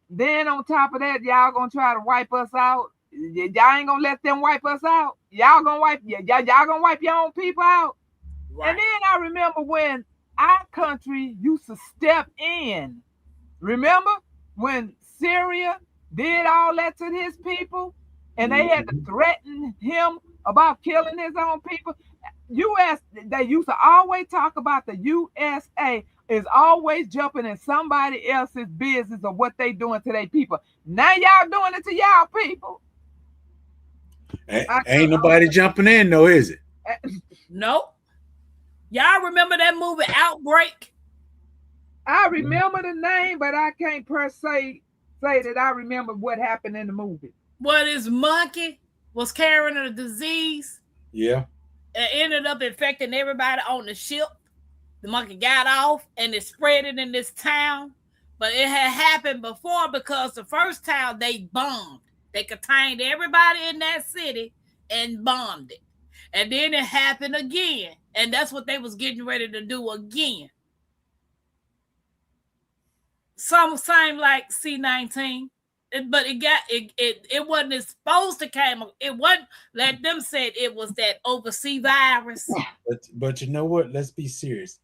then on top of that, y'all gonna try to wipe us out. Y'all ain't gonna let them wipe us out. Y'all gonna wipe your own people out. Right. And then I remember when our country used to step in. Remember when Syria did all that to his people and they had to threaten him about killing his own people? US, they used to always talk about the USA is always jumping in somebody else's business of what they doing to their people. Now y'all doing it to y'all people. Ain't nobody jumping in, though, is it? Nope. Y'all remember that movie Outbreak? I remember the name, but I can't per se say that I remember what happened in the movie. Well, this monkey was carrying a disease. Yeah. It ended up infecting everybody on the ship. The monkey got off and it spread it in this town. But it had happened before because the first town they bombed. They contained everybody in that city and bombed it. And then it happened again. And that's what they was getting ready to do again. Same like C-19. But it wasn't as supposed to come. It wasn't like them said it was that overseas virus. But you know what? Let's be serious.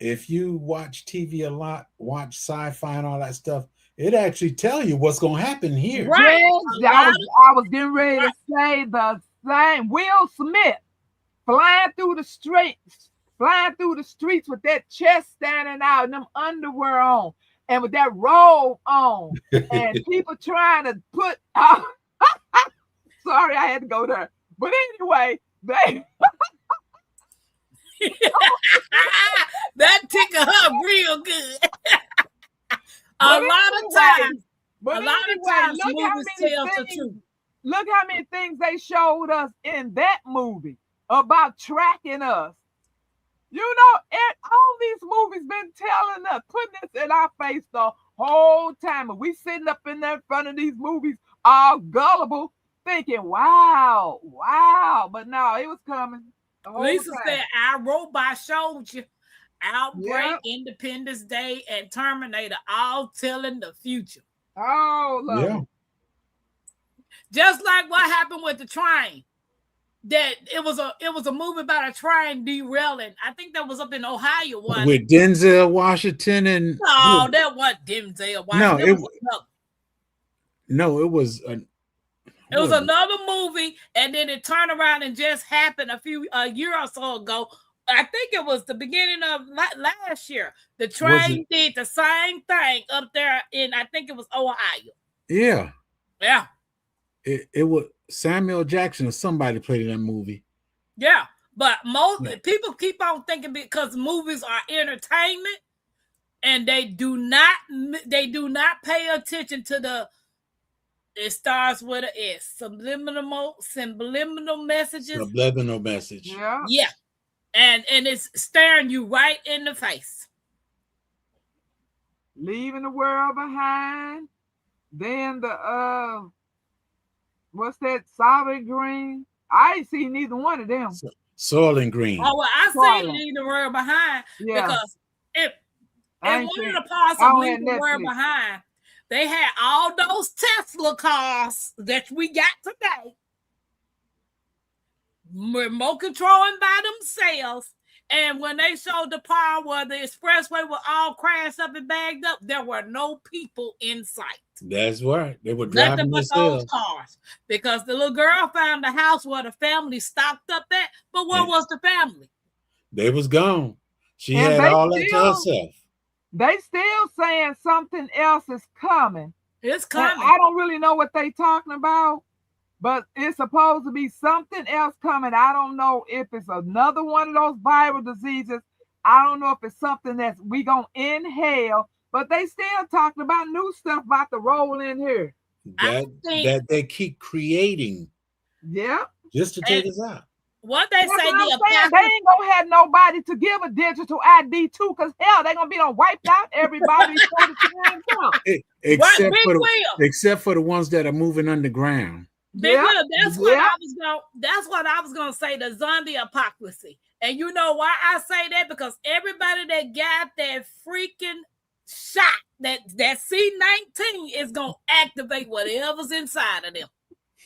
If you watch TV a lot, watch sci-fi and all that stuff, it actually tell you what's gonna happen here. Right. Yes, I was getting ready to say the same. Will Smith flying through the streets with that chest standing out and them underwear on. And with that robe on, and people trying to put out. Sorry, I had to go there. But anyway, they that tickled her real good. A lot of times movies tell the truth. Look how many things they showed us in that movie about tracking us. You know, all these movies been telling us, putting this in our face the whole time. And we sitting up in there in front of these movies, all gullible, thinking, wow. But no, it was coming. Lisa said, our robot showed you. Outbreak, Independence Day, and Terminator, all telling the future. Oh, yeah. Just like what happened with the train. That it was a movie about a train derailing. I think that was up in Ohio one. With Denzel Washington and no, that wasn't Denzel Washington. It was another movie, and then it turned around and just happened a year or so ago. I think it was the beginning of last year. The train did the same thing up there in, I think it was Ohio. Yeah. Yeah. It was Samuel Jackson or somebody played in that movie. Yeah, but most people keep on thinking because movies are entertainment, and they do not pay attention to it starts with an S, subliminal messages. Subliminal message. Yeah, and it's staring you right in the face. Leaving the world behind. Then the what's that? Soylent Green. I ain't seen neither one of them. Soylent Green. Oh, well, I seen Leaving the World Behind because in one of the parts of Leaving the World Behind, they had all those Tesla cars that we got today, remote controlling by themselves, And when they showed the part where the expressway was all crashed up and bagged up, there were no people in sight. That's right. They were Nothing driving but those themselves. cars. Because the little girl found the house where the family stocked up at, but where was the family? They was gone. She And had they all that to still- herself. They still saying something else is coming. It's And coming. I don't really know what they talking about, but it's supposed to be something else coming. I don't know if it's another one of those viral diseases. I don't know if it's something that's we gonna inhale, but they still talking about new stuff about to roll in here. I think- That they keep creating Yeah. just to take us out. What they That's say what I'm the saying. They ain't gonna have nobody to give a digital ID to, because hell, they gonna be done wiped out everybody before the time comes. Except Big for the Will. except for the ones that are moving underground. Big Yeah, Will, that's what yeah. I was gonna say, the zombie apocalypse. And you know why I say that? Because everybody that got that freaking shot, that C-19 is gonna activate whatever's inside of them.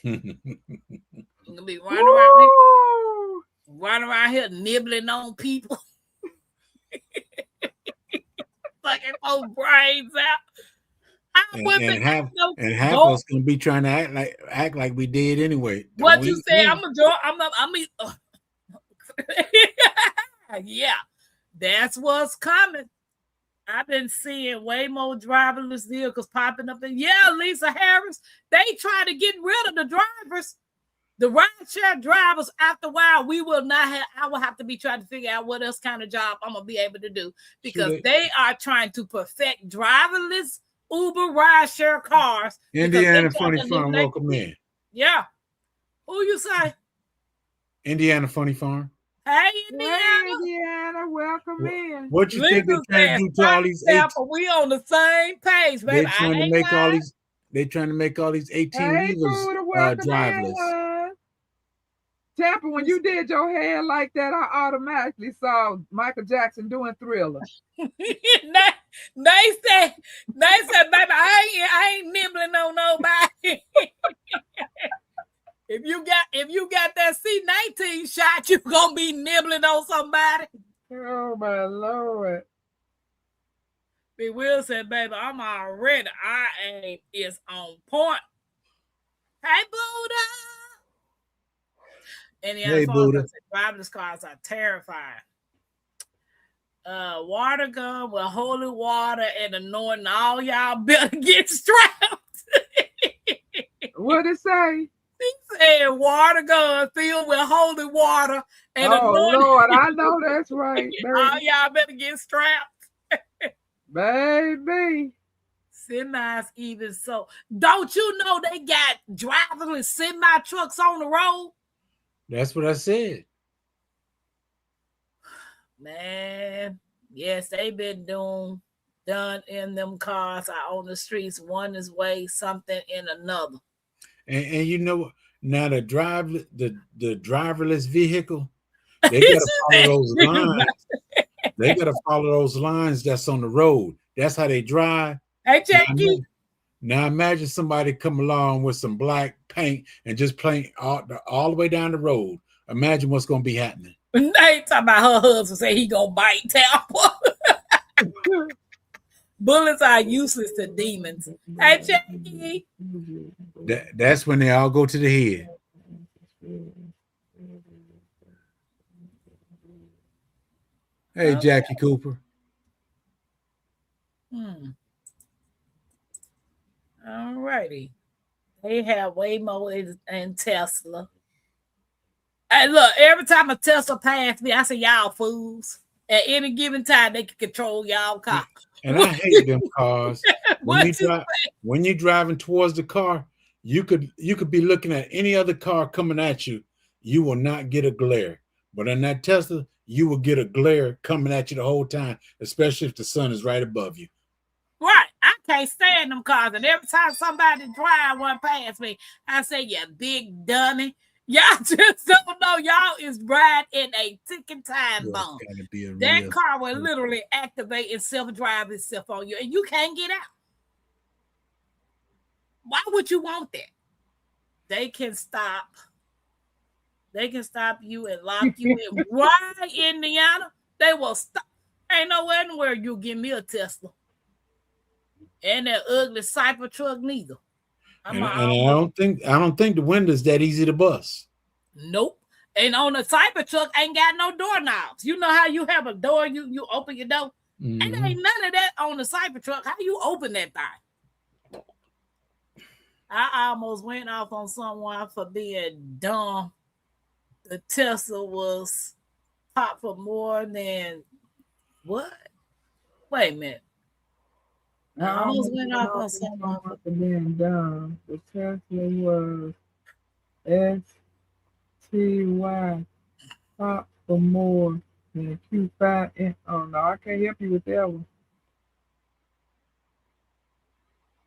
You're gonna be Woo! running around here nibbling on people. Fucking those brains out. I And, wouldn't and half no- and half no- of us gonna be trying to act like we did anyway. What Don't you we? say? Yeah, that's what's coming. I've been seeing way more driverless vehicles popping up. And yeah, Lisa Harris, they try to get rid of the drivers, the rideshare drivers. After a while, I will have to be trying to figure out what else kind of job I'm gonna be able to do, because they are trying to perfect driverless Uber rideshare cars. Indiana because they Funny try to Farm, eliminate- welcome in. Yeah. Who you say? Indiana Funny Farm. Hey, Hey, Indiana. Indiana, welcome in. What you think they're Lisa trying said, to do to all these? Tampa, we on the same page, They baby. trying to make all these. They trying to make all these 18 Hey, wheelers Buddha, welcome in. driveless. hon. Tampa, when you did your hair like that, I automatically saw Michael Jackson doing Thriller. they said, baby, I ain't nibbling on nobody. If you got that C-19 shot, you gonna be nibbling on somebody. Oh my Lord. Big Will said, baby, I'm already. I aim is on point. Hey, Buddha. And the Hey, other Buddha. driverless cars are terrifying. Water gun with holy water and anointing. All y'all better get strapped. What it say? He said water gun filled with holy water and Oh anointing. Lord, I know that's right, All baby. y'all better get strapped. Baby. Semis even so. Don't you know they got driverless semi trucks on the road? That's what I said. Man, yes, they've been done in them cars out on the streets. One is way something in another. And you know now the driverless vehicle, they gotta follow those lines. They gotta follow those lines that's on the road. That's how they drive. Hey, Jackie. Now imagine somebody come along with some black paint and just paint all the way down the road. Imagine what's gonna be happening. They ain't talking about her husband say he gonna bite Tampa. Bullets are useless to demons. Hey, Jackie. That's when they all go to the head. Hey, Jackie Cooper. All righty. They have Waymo and Tesla. Hey, look, every time a Tesla passed me, I say, y'all fools. At any given time, they can control y'all car. And I hate them cars. What When you're driving towards the car, you could be looking at any other car coming at you. You will not get a glare. But in that Tesla, you will get a glare coming at you the whole time, especially if the sun is right above you. Right. I can't stand them cars. And every time somebody drive one past me, I say, you big dummy. Y'all just don't know. Y'all is riding in a ticking time bomb. That car will literally activate and self-drive itself on you, and you can't get out. Why would you want that? They can stop They can stop you and lock you in right in Indiana. They will stop. Ain't nowhere where you give me a Tesla. And that ugly Cybertruck neither. And I don't think the window's that easy to bust. Nope. And on the Cybertruck ain't got no doorknobs. You know how you have a door, you open your door? Mhm. And there ain't none of that on the Cybertruck. How you open that thing? I almost went off on someone for being dumb. The Tesla was popped for more than what? Wait a minute. I almost went off on someone for being dumb. The Tesla was STY pop for more than Q5. Oh no, I can't help you with that one.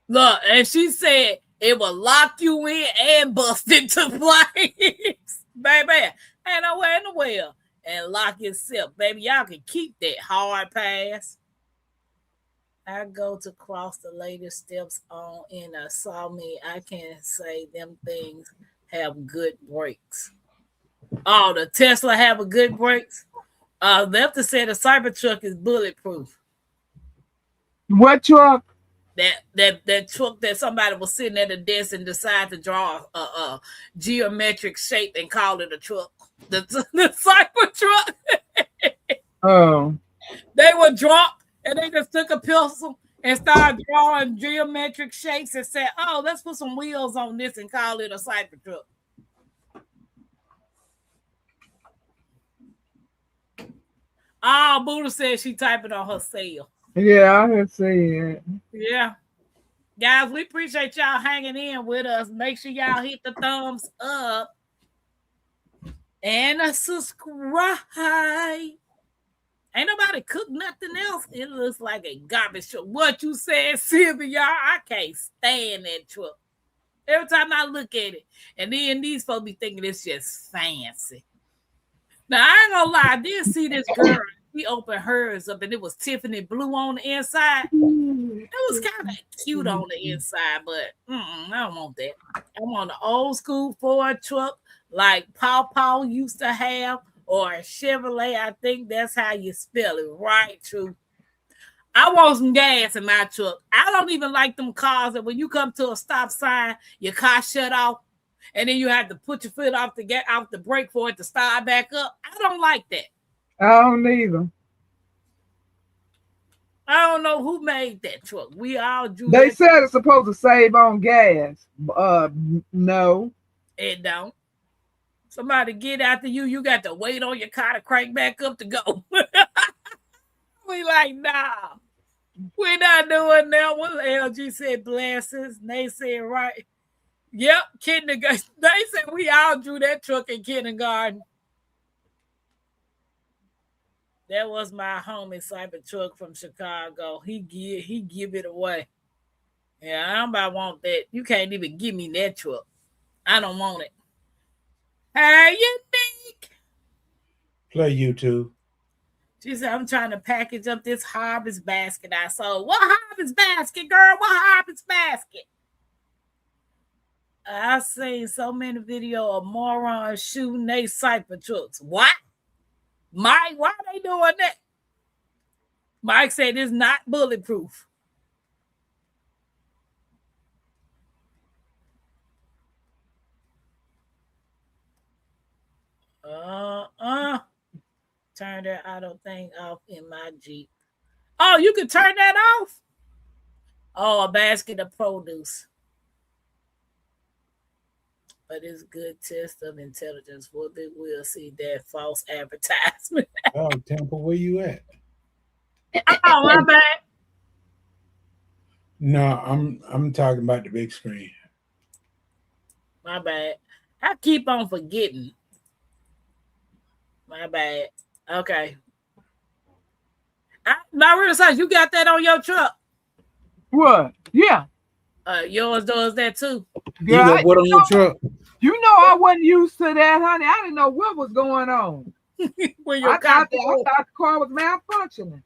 Look, and she said it will lock you in and bust into place. Baby, ain't nowhere in the world. And lock yourself. Baby, y'all can keep that hard pass. I go to cross the latest steps on and saw me. I can't say them things have good brakes. Oh, the Tesla have a good brakes? Lefty said the Cybertruck is bulletproof. What truck? That truck that somebody was sitting at a desk and decided to draw a geometric shape and call it a truck. The Cybertruck. Oh. They were drunk and they just took a pencil and started drawing geometric shapes and said, oh, let's put some wheels on this and call it a Cybertruck. Oh, Buddha said she typing on her cell. Yeah, I heard say it. Yeah. Guys, we appreciate y'all hanging in with us. Make sure y'all hit the thumbs up and subscribe. Ain't nobody cook nothing else. It looks like a garbage truck. What you said, Sylvia, I can't stand that truck. Every time I look at it. And then these folks be thinking it's just fancy. Now, I ain't gonna lie. I did see this girl. She opened hers up and it was Tiffany blue on the inside. It was kind of cute on the inside, but I don't want that. I want an old school Ford truck like Paw used to have, or a Chevrolet. I think that's how you spell it, right? True. I want some gas in my truck. I don't even like them cars that when you come to a stop sign, your car shut off, and then you have to put your foot off to get off the brake for it to start back up. I don't like that. I don't either. I don't know who made that truck. We all drew. They said it's supposed to save on gas. No. It don't. Somebody get after you. You got to wait on your car to crank back up to go. We like, nah. We're not doing that. What LG said blessings. They said right. Yep, kindergarten. They said we all drew that truck in kindergarten. That was my homie Cybertruck from Chicago. He give it away. Yeah, I don't want that. You can't even give me that truck. I don't want it. How you think? Play YouTube. She said, I'm trying to package up this harvest basket I sold. What harvest basket, girl? What harvest basket? I've seen so many videos of morons shooting they Cybertrucks. What? Mike, why are they doing that? Mike said it's not bulletproof. Turn that auto thing off in my Jeep. Oh, you can turn that off? Oh, a basket of produce. But it's good test of intelligence. We'll see that false advertisement. Oh, Temple, where you at? Oh, my bad. No, I'm talking about the big screen. My bad. I keep on forgetting. My bad. Okay. Maria says you got that on your truck. What? Yeah. Yours does that too. You got what on your truck? You know I wasn't used to that, honey. I didn't know what was going on. When your I thought the car was malfunctioning.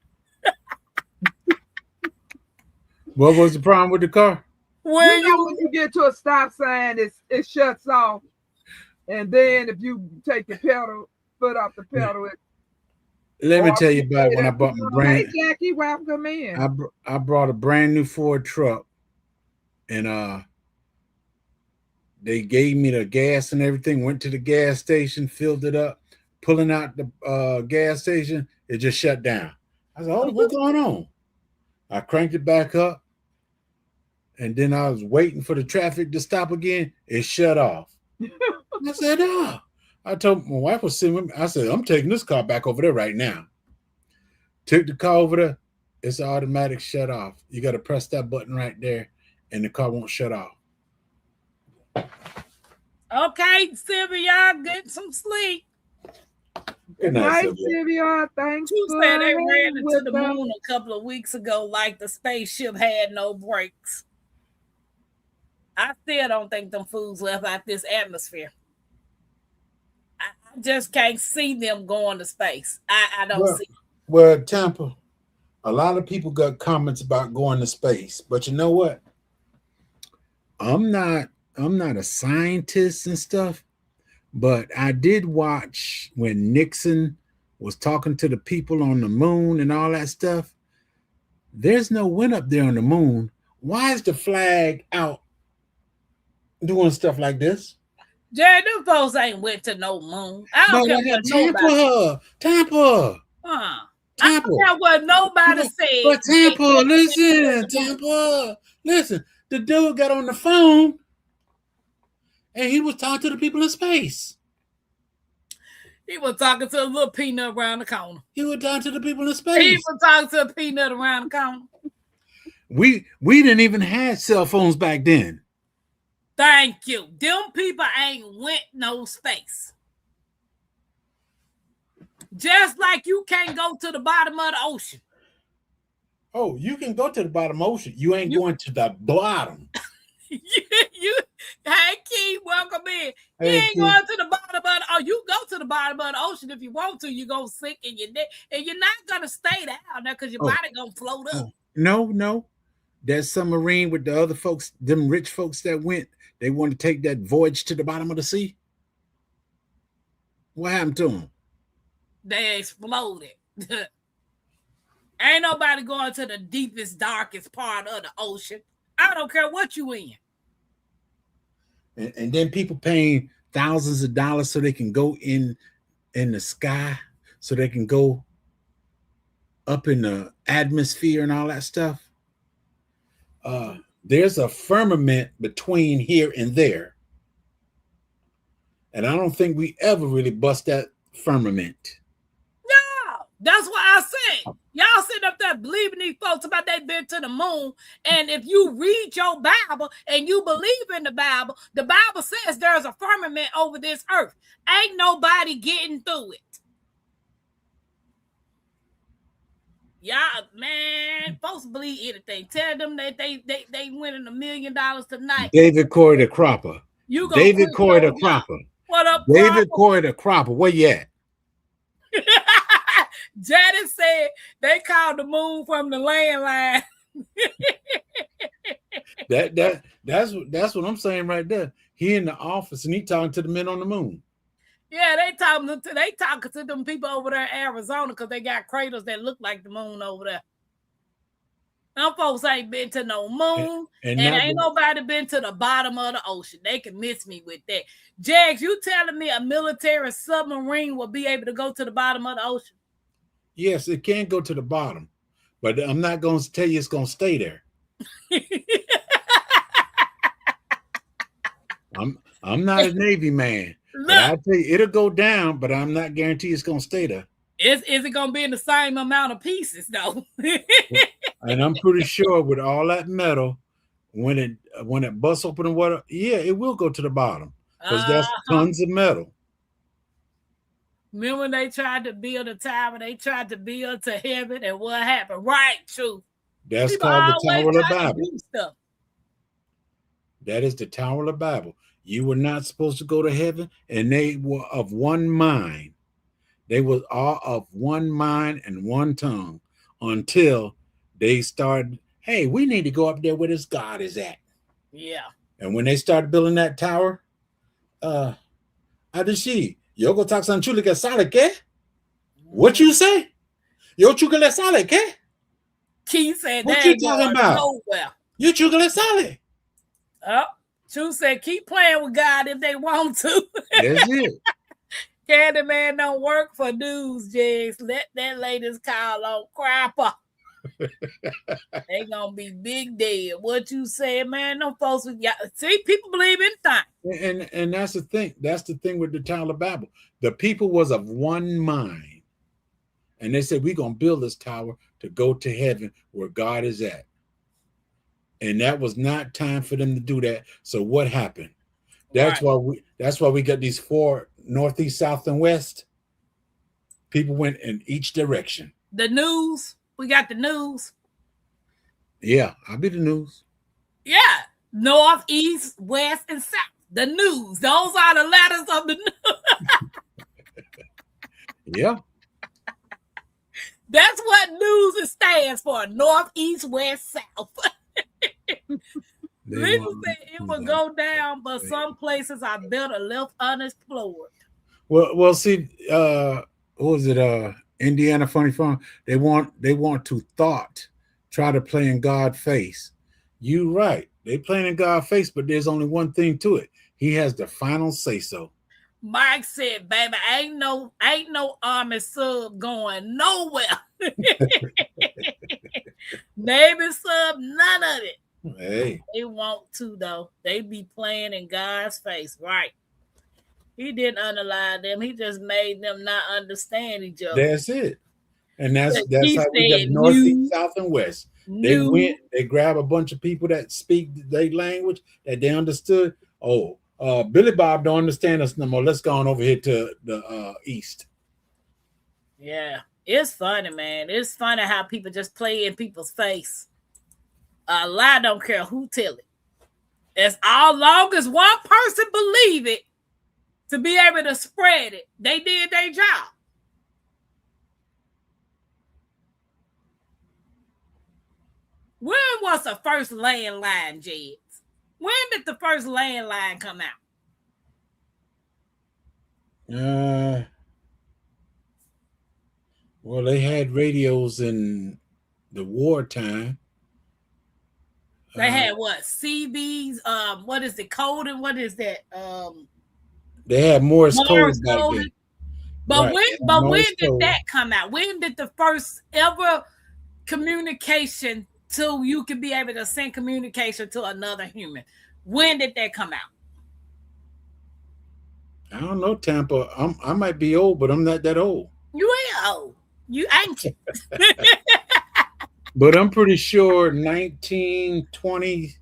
What was the problem with the car? When you get to a stop sign, it shuts off. And then if you take the foot off the pedal, Let me tell you about when I bought my Hey, brand. Jackie, welcome in. I brought a brand new Ford truck, and they gave me the gas and everything. Went to the gas station, filled it up, pulling out the gas station, it just shut down. I said, "Oh, what's going on?" I cranked it back up, and then I was waiting for the traffic to stop again. It shut off. I said, "Oh." I told my wife was sitting with me. I said, "I'm taking this car back over there right now." Took the car over there. It's an automatic shut off. You got to press that button right there, and the car won't shut off. Okay, Sylvia, get some sleep. Good night, Night, Sylvia. Thanks. You for said they hanging ran into with the us. moon a couple of weeks ago like the spaceship had no brakes. I still don't think them fools left out this atmosphere. I just can't see them going to space. I don't see. Well, Tampa, a lot of people got comments about going to space, but you know what? I'm not a scientist and stuff, but I did watch when Nixon was talking to the people on the moon and all that stuff. There's no wind up there on the moon. Why is the flag out doing stuff like this? Jerry, them folks ain't went to no moon. I don't care what nobody. Tampa. I don't care what nobody said. But Tampa, listen. The dude got on the phone and he was talking to the people in space. He was talking to a little peanut around the corner. He was talking to the people in He space. was talking to a peanut around the corner. We didn't even have cell phones back then. Thank you. Them people ain't went no space. Just like you can't go to the bottom of the ocean. Oh, you can go to the bottom ocean. You ain't going to the bottom. Hey Keith, welcome in. You Hey, ain't Keith. going to the bottom of the ocean. You go to the bottom of the ocean if you want to. You're gonna sink in your neck, and you're not gonna stay down there because your body gonna float up. No. That submarine with the other folks, them rich folks that went, they wanted to take that voyage to the bottom of the sea. What happened to them? They exploded. Ain't nobody going to the deepest, darkest part of the ocean. I don't care what you in. And then people paying thousands of dollars so they can go in the sky, so they can go up in the atmosphere and all that stuff. There's a firmament between here and there. And I don't think we ever really bust that firmament. No, that's what I said. Y'all sitting up there believing these folks about they been to the moon. And if you read your Bible and you believe in the Bible says there's a firmament over this earth. Ain't nobody getting through it. Y'all, man, folks believe anything. Tell them that they winning $1 million tonight. David Corey the Cropper. You gonna David quit Corey the your job. Cropper. What up, David Cropper? Corey the Cropper. Where you at? Janice said they called the moon from the landline. That's what I'm saying right there. He in the office and he talking to the men on the moon. Yeah, they talking to them people over there in Arizona because they got craters that look like the moon over there. Them folks ain't been to no moon, and ain't nobody been to the bottom of the ocean. They can miss me with that. Jags, you telling me a military submarine will be able to go to the bottom of the ocean? Yes, it can go to the bottom, but I'm not going to tell you it's going to stay there. I'm not a Navy man. But I tell you, it'll go down, but I'm not guaranteed it's going to stay there. Is it going to be in the same amount of pieces, though? And I'm pretty sure with all that metal, when it busts open the water, yeah, it will go to the bottom because that's tons of metal. Remember when they tried to build a tower? They tried to build to heaven, and what happened? Right, true. That's People called the always Tower of try to Babel. do stuff. That is the Tower of Babel. You were not supposed to go to heaven, and they were of one mind. They were all of one mind and one tongue until they started, hey, we need to go up there where this God is at. Yeah. And when they started building that tower, Adishi, Yoko Taksan Chulika Saleke? What you say? Yo Chukale Saleke? Keith said What they you ain't talking going about? nowhere. You Chukale Sale. Oh, Chu said keep playing with God if they want to. That's it. Candyman don't work for news, Jigs. Let that latest call on Crapper. They gonna be big dead. What you said, man? Them folks with y'all. See, people believe anything. And that's the thing. That's the thing with the Tower of Babel. The people was of one mind. And they said, we're gonna build this tower to go to heaven where God is at. And that was not time for them to do that. So what happened? That's why we got these 4 northeast, south, and west. People went in each direction. The news. We got the news. Yeah, I'll be the news. Yeah. North, east, west, and south. The news. Those are the letters of the news. Yeah. That's what news stands for. North, east, west, south. Legal said it will go down, but some places are better left unexplored. Well, see, what was it? Indiana Funny Farm. They want to try to play in God's face. You right. They playing in God's face, but there's only one thing to it. He has the final say so. Mike said, baby, ain't no Army sub going nowhere. Navy sub, none of it. Hey. They want to, though. They be playing in God's face, right? He didn't underline them. He just made them not understand each other. That's it. And that's how we got said northeast, south, and west. New. They grab a bunch of people that speak their language that they understood. Oh, Billy Bob don't understand us no more. Let's go on over here to the east. Yeah, it's funny, man. It's funny how people just play in people's face. A lie don't care who tell it. As long as one person believe it to be able to spread it, they did their job. When was the first landline, Jeds? When did the first landline come out? Well, they had radios in the wartime. They had what? CBs, what is it? Code and what is that? They had Morse code back then. But right. when did that come out? When did the first ever communication to you could be able to send communication to another human? When did that come out? I don't know, Tampa. I might be old, but I'm not that old. You ain't old. You ancient. But I'm pretty sure 1920.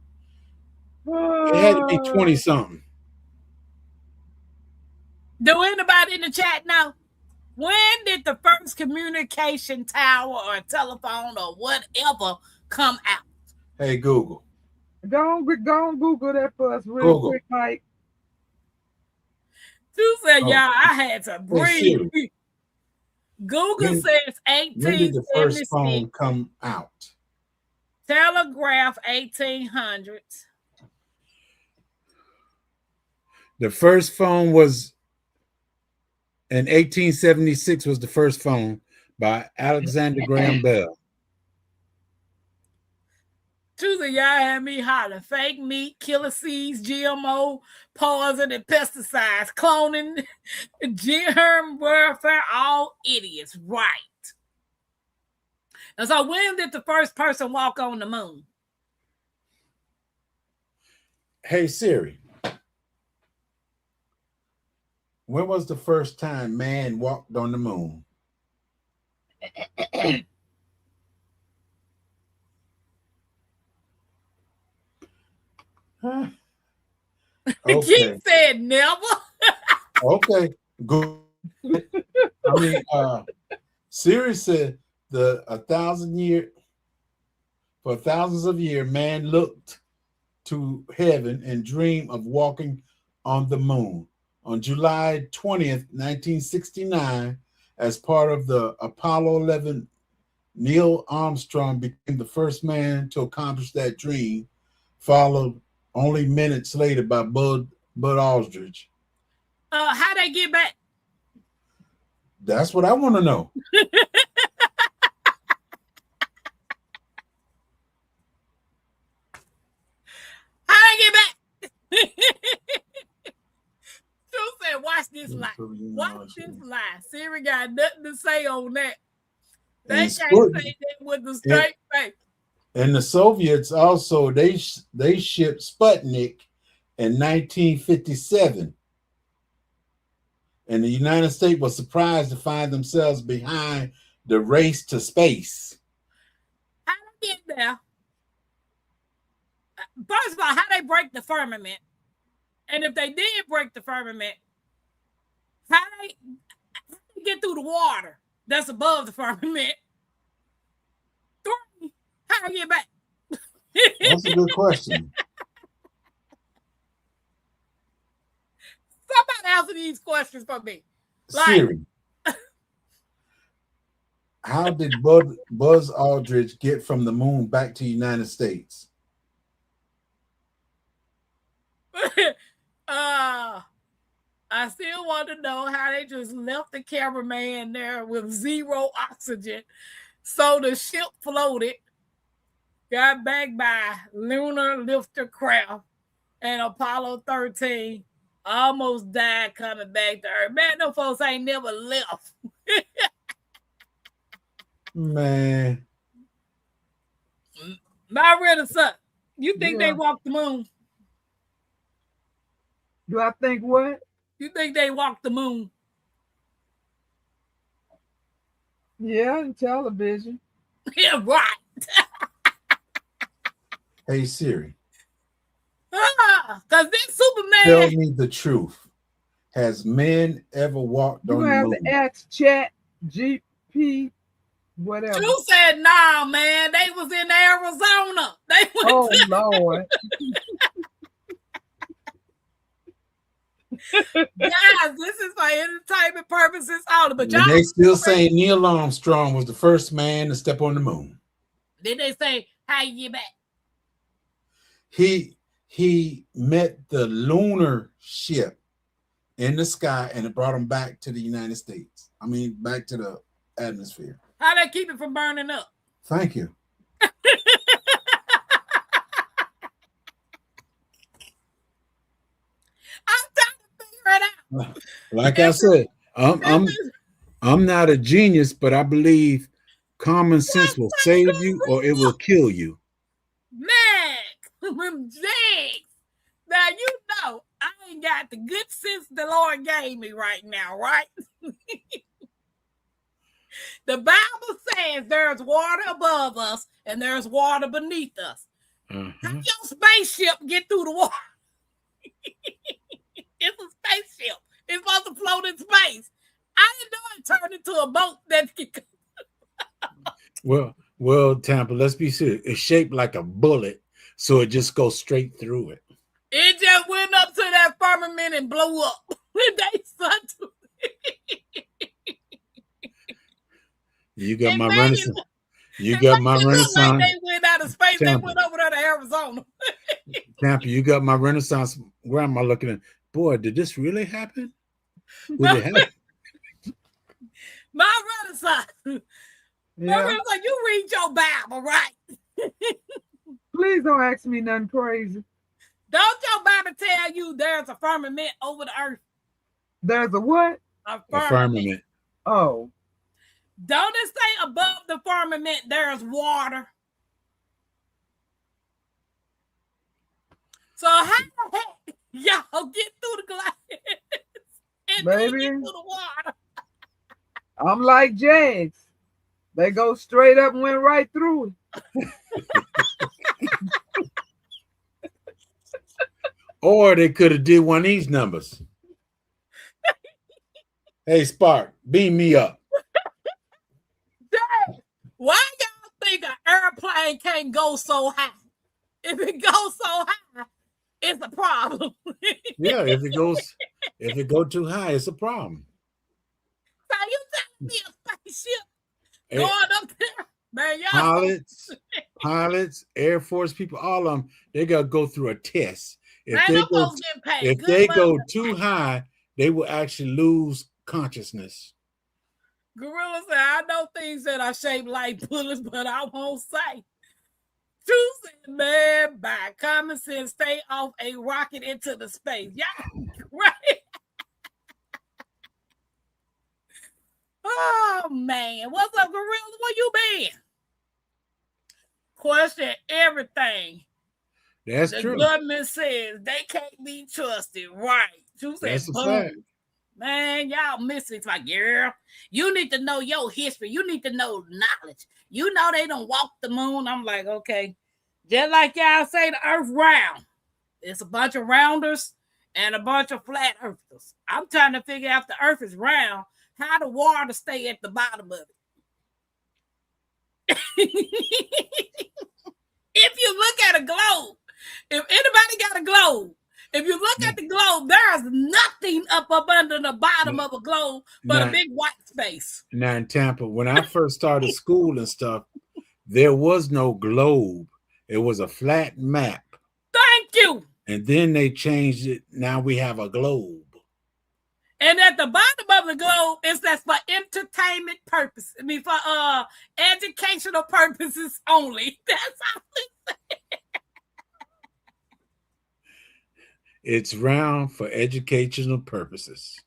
It had to be 20 something. Do anybody in the chat know? When did the first communication tower or telephone or whatever come out? Hey, Google. Go on Google that for us real quick, Mike. You said, y'all, I had to breathe. Google says 1876. When did the first phone come out? Telegraph 1800s. The first phone was in 1876 was the first phone by Alexander Graham Bell. Tuesday, y'all had me hollering. Fake meat, killer seeds, GMO, poison, and pesticides, cloning, germ warfare, all idiots. Right. And so when did the first person walk on the moon? Hey, Siri. When was the first time man walked on the moon? Okay. Keith said never. Okay, good. I mean, Siri said for thousands of years, man looked to heaven and dreamed of walking on the moon. On July 20th, 1969, as part of the Apollo 11, Neil Armstrong became the first man to accomplish that dream, followed only minutes later by Bud Aldridge. How they get back? That's what I want to know. How they get back? True said, watch this lie. Watch this lie. Siri got nothing to say on that. They And can't Sputnik- say that with the straight face. And the Soviets also they shipped Sputnik in 1957, and the United States was surprised to find themselves behind the race to space. How they get there? First of all, how they break the firmament? And if they did break the firmament, how they get through the water that's above the firmament? Three, how they get back? That's a good question. Somebody answer these questions for me. Siri, how did Buzz Aldrin get from the moon back to the United States? I still want to know how they just left the cameraman there with zero oxygen. So the ship floated, got back by lunar lifter craft, and Apollo 13 almost died coming back to Earth. Man, them folks ain't never left. Man, My Renaissance, you think Yeah. they walked the moon? Do I think what? You think they walked the moon? Yeah, in television. Yeah, right. hey Siri, Because this tell Superman, me the truth. Has men ever walked You on the have moon? to ask Chat GP, whatever. you said, nah, man, they was in Arizona. They went Oh to Lord. guys, this is for entertainment purposes only. But And y'all, they still saying Neil Armstrong was the first man to step on the moon. then they say, how you get back? He met the lunar ship in the sky and it brought him back to the United States. I mean, back to the atmosphere. How they keep it from burning up? Thank you. I'm trying to figure it out. Like I said, I'm not a genius, but I believe common sense will save you or it will kill you. Man, Jags. Now you know I ain't got the good sense the Lord gave me right now, right? The Bible says there's water above us and there's water beneath us. How your spaceship get through the water? It's a spaceship. It's supposed to float in space. I didn't know it turned into a boat that can. Well, Tampa, let's be serious. It's shaped like a bullet, so it just goes straight through it. It just went up to that firmament and blew up. They sun to You got It my made Renaissance. You it got made my it look Renaissance. like they went out of space. They Tampa. went over there to Arizona. Tampa, you got my Renaissance grandma looking at, boy, did this really happen? Would it happen? My Renaissance. My Yeah. Renaissance, you read your Bible, right? Please don't ask me nothing crazy. Don't your Bible tell you there's a firmament over the earth? There's a what? A A firmament. firmament. Oh. Don't it say above the firmament there's water? So how the heck y'all get through the glass and then Baby. get through the water? I'm like Jags. They go straight up and went right through it. Or they could have did one of these numbers. Hey, Spark, beam me up. Dang, why y'all think an airplane can't go so high? If it goes so high, it's a problem. Yeah, if it go too high, it's a problem. So you telling me a spaceship Eh, going up there? Man, y'all pilots, Air Force people, all of them, they gotta go through a test. If man, they them go, folks getting paid. if Good they money. go too high, they will actually lose consciousness. Gorilla said, I know things that are shaped like bullets, but I won't say. True said, man, by common sense, stay off a rocket into the space. Y'all right. Oh man, what's up, Gorilla? Where you been? Question everything. That's the true. government says they can't be trusted. Right. True said, That's a fact. Man, y'all miss it. It's like, girl, you need to know your history. You need to know knowledge. You know they don't walk the moon. I'm like, okay. Just like y'all say, the earth round. It's a bunch of rounders and a bunch of flat earthers. I'm trying to figure out if the earth is round, how the water stay at the bottom of it. If you look at a globe, if anybody got a globe, if you look at the globe, there's nothing up under the bottom of a globe but a big white space. Now in Tampa, when I first started school and stuff, there was no globe. It was a flat map. Thank you. And then they changed it. Now we have a globe. And at the bottom of the globe, it's that's for entertainment purposes. I mean, for educational purposes only. That's all it says. It's round for educational purposes.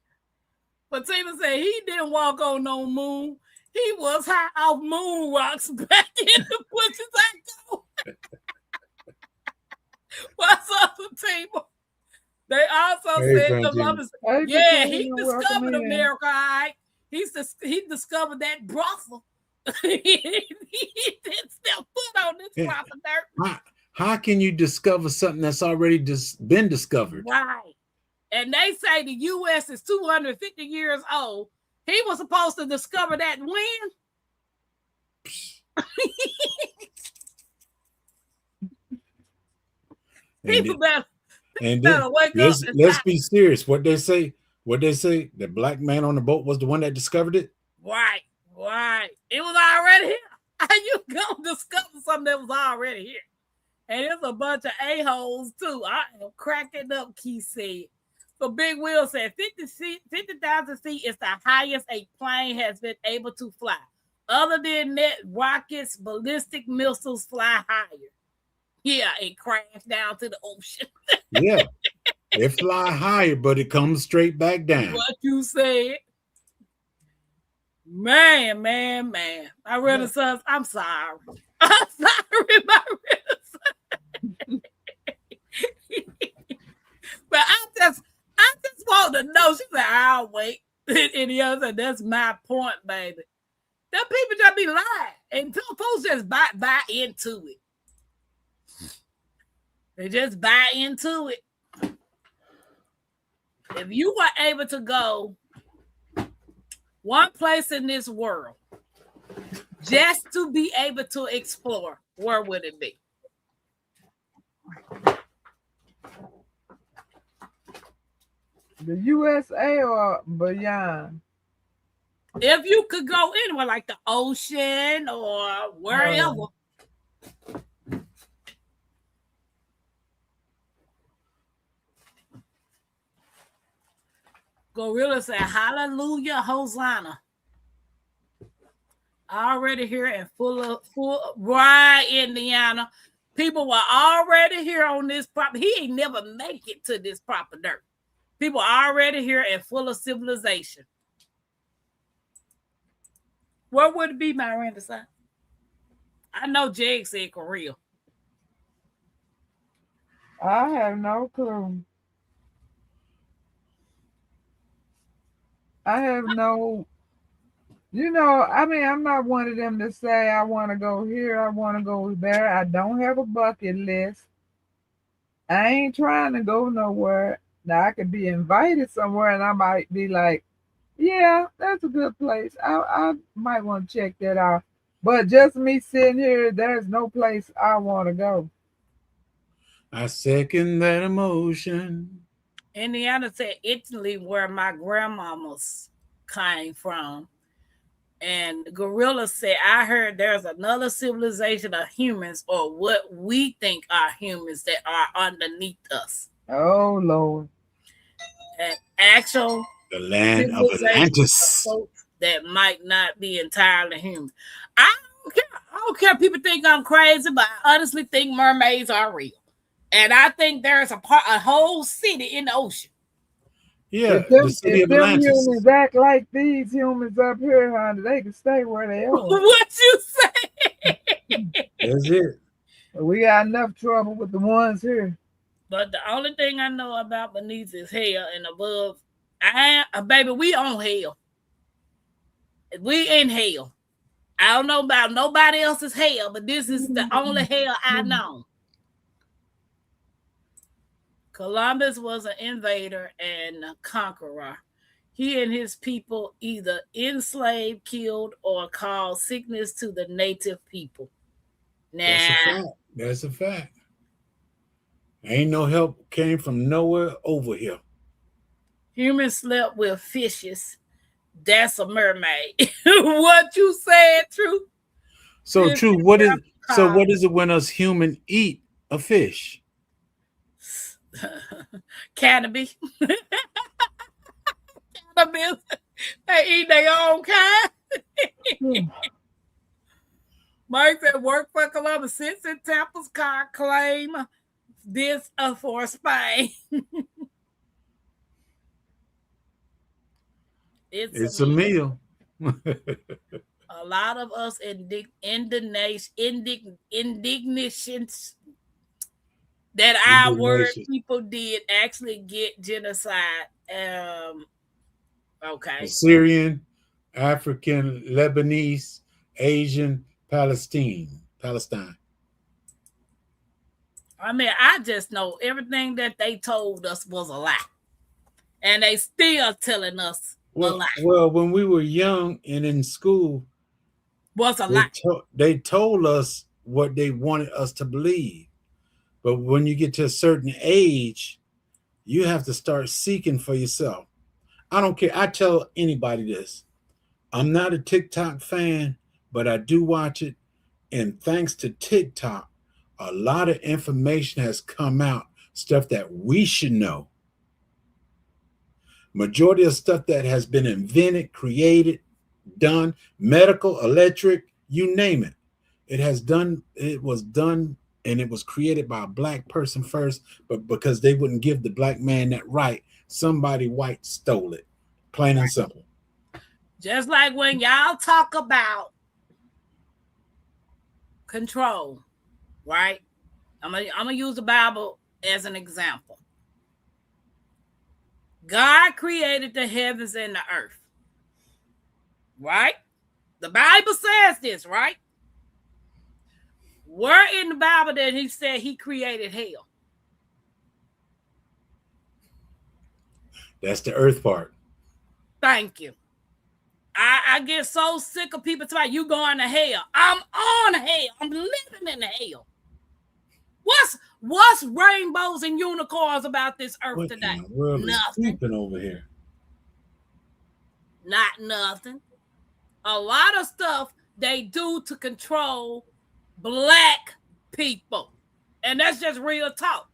But Tina said he didn't walk on no moon. He was high off moon rocks back in the bushes. I go. What's up, Tina? They also said the lovers. Yeah, he discovered America. All right, he discovered that brothel. He didn't step foot on this proper dirt. How can you discover something that's already been discovered? Right. And they say the U.S. is 250 years old. He was supposed to discover that when? People better wake up. Let's be serious. What they say, the black man on the boat was the one that discovered it? Right. It was already here. How you gonna discover something that was already here? And there's a bunch of a-holes too. I am cracking up, Keith said. So Big Will said 50,000 feet is the highest a plane has been able to fly. Other than that, rockets, ballistic missiles fly higher. Yeah, it crashed down to the ocean. Yeah, it fly higher, but it comes straight back down. What you said. Man. My Renaissance, I'm sorry. I'm sorry, my Renaissance. But I just want to know. She said, I'll wait. And the other said, that's my point, baby. Them people just be lying. And some folks just buy into it. They just buy into it. If you were able to go one place in this world just to be able to explore, where would it be? The USA or beyond? If you could go anywhere, like the ocean or wherever. Gorilla said, hallelujah, Hosanna. Already here and full right, Indiana. People were already here on this property. He ain't never make it to this proper dirt. People are already here and full of civilization. Where would it be, Miranda? Son? I know Jag said Korea. I have no clue. I have no, I'm not one of them to say I want to go here, I want to go there. I don't have a bucket list. I ain't trying to go nowhere. Now I could be invited somewhere and I might be like, yeah, that's a good place. I might want to check that out. But just me sitting here, there's no place I want to go. I second that emotion. Indiana said Italy, where my grandmamas came from. And Gorilla said, I heard there's another civilization of humans, or what we think are humans, that are underneath us. Oh, Lord. an actual The land of civilization Atlantis. of folks that might not be entirely human. I don't care. I don't care if people think I'm crazy, but I honestly think mermaids are real. And I think there's a whole city in the ocean. Yeah, If them, the city if of them Atlantis. humans act like these humans up here, honey, they can stay where they are. What you say? That's it. We got enough trouble with the ones here. But the only thing I know about beneath is hell and above. Baby, we on hell. We in hell. I don't know about nobody else's hell, but this is the only hell I know. Columbus was an invader and a conqueror. He and his people either enslaved, killed, or caused sickness to the native people. That's a fact. Ain't no help came from nowhere over here. Humans slept with fishes. That's a mermaid. What you said, True? So True, what is it when us human eat a fish? Cannabis. Cannabis. They eat their own kind. Mike said, work for Columbus. Since in Tampa's car claim this for Spain. It's a meal. A lot of us indignations that our word people did actually get genocide. Okay. Syrian, African, Lebanese, Asian, Palestine. I mean, I just know everything that they told us was a lie. And they still telling us a lie. Well, when we were young and in school, was a lie. They told us what they wanted us to believe. But when you get to a certain age, you have to start seeking for yourself. I don't care. I tell anybody this. I'm not a TikTok fan, but I do watch it. And thanks to TikTok, a lot of information has come out, stuff that we should know. Majority of stuff that has been invented, created, done, medical, electric, you name it. It was done and it was created by a black person first, but because they wouldn't give the black man that right, somebody white stole it. Plain and simple. Just like when y'all talk about control, right? I'm gonna use the Bible as an example. God created the heavens and the earth, right? The Bible says this, right? Where in the Bible that he said he created hell? That's the earth part. Thank you. I get so sick of people talking about you going to hell. I'm on hell. I'm living in hell. What's rainbows and unicorns about this earth today? Nothing. Over here. Not nothing. A lot of stuff they do to control black people. And that's just real talk.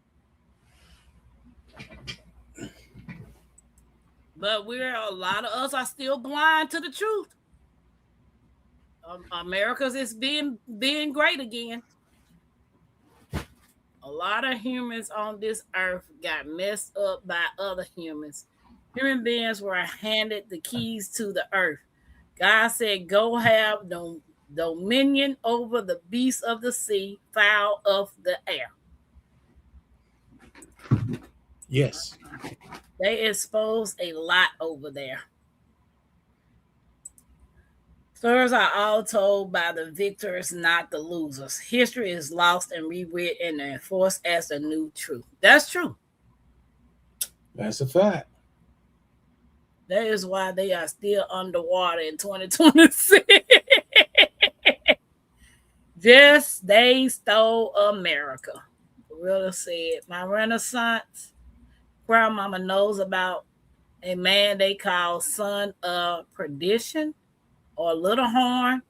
But a lot of us are still blind to the truth. America's is being great again. A lot of humans on this earth got messed up by other humans. Human beings were handed the keys to the earth. God said, go have dominion over the beasts of the sea, fowl of the air. Yes. They exposed a lot over there. Stories are all told by the victors, not the losers. History is lost and rewritten and enforced as the new truth. That's true. That's a fact. That is why they are still underwater in 2026. Just they stole America. Gorilla said, my Renaissance grandmama knows about a man they call son of perdition or little horn,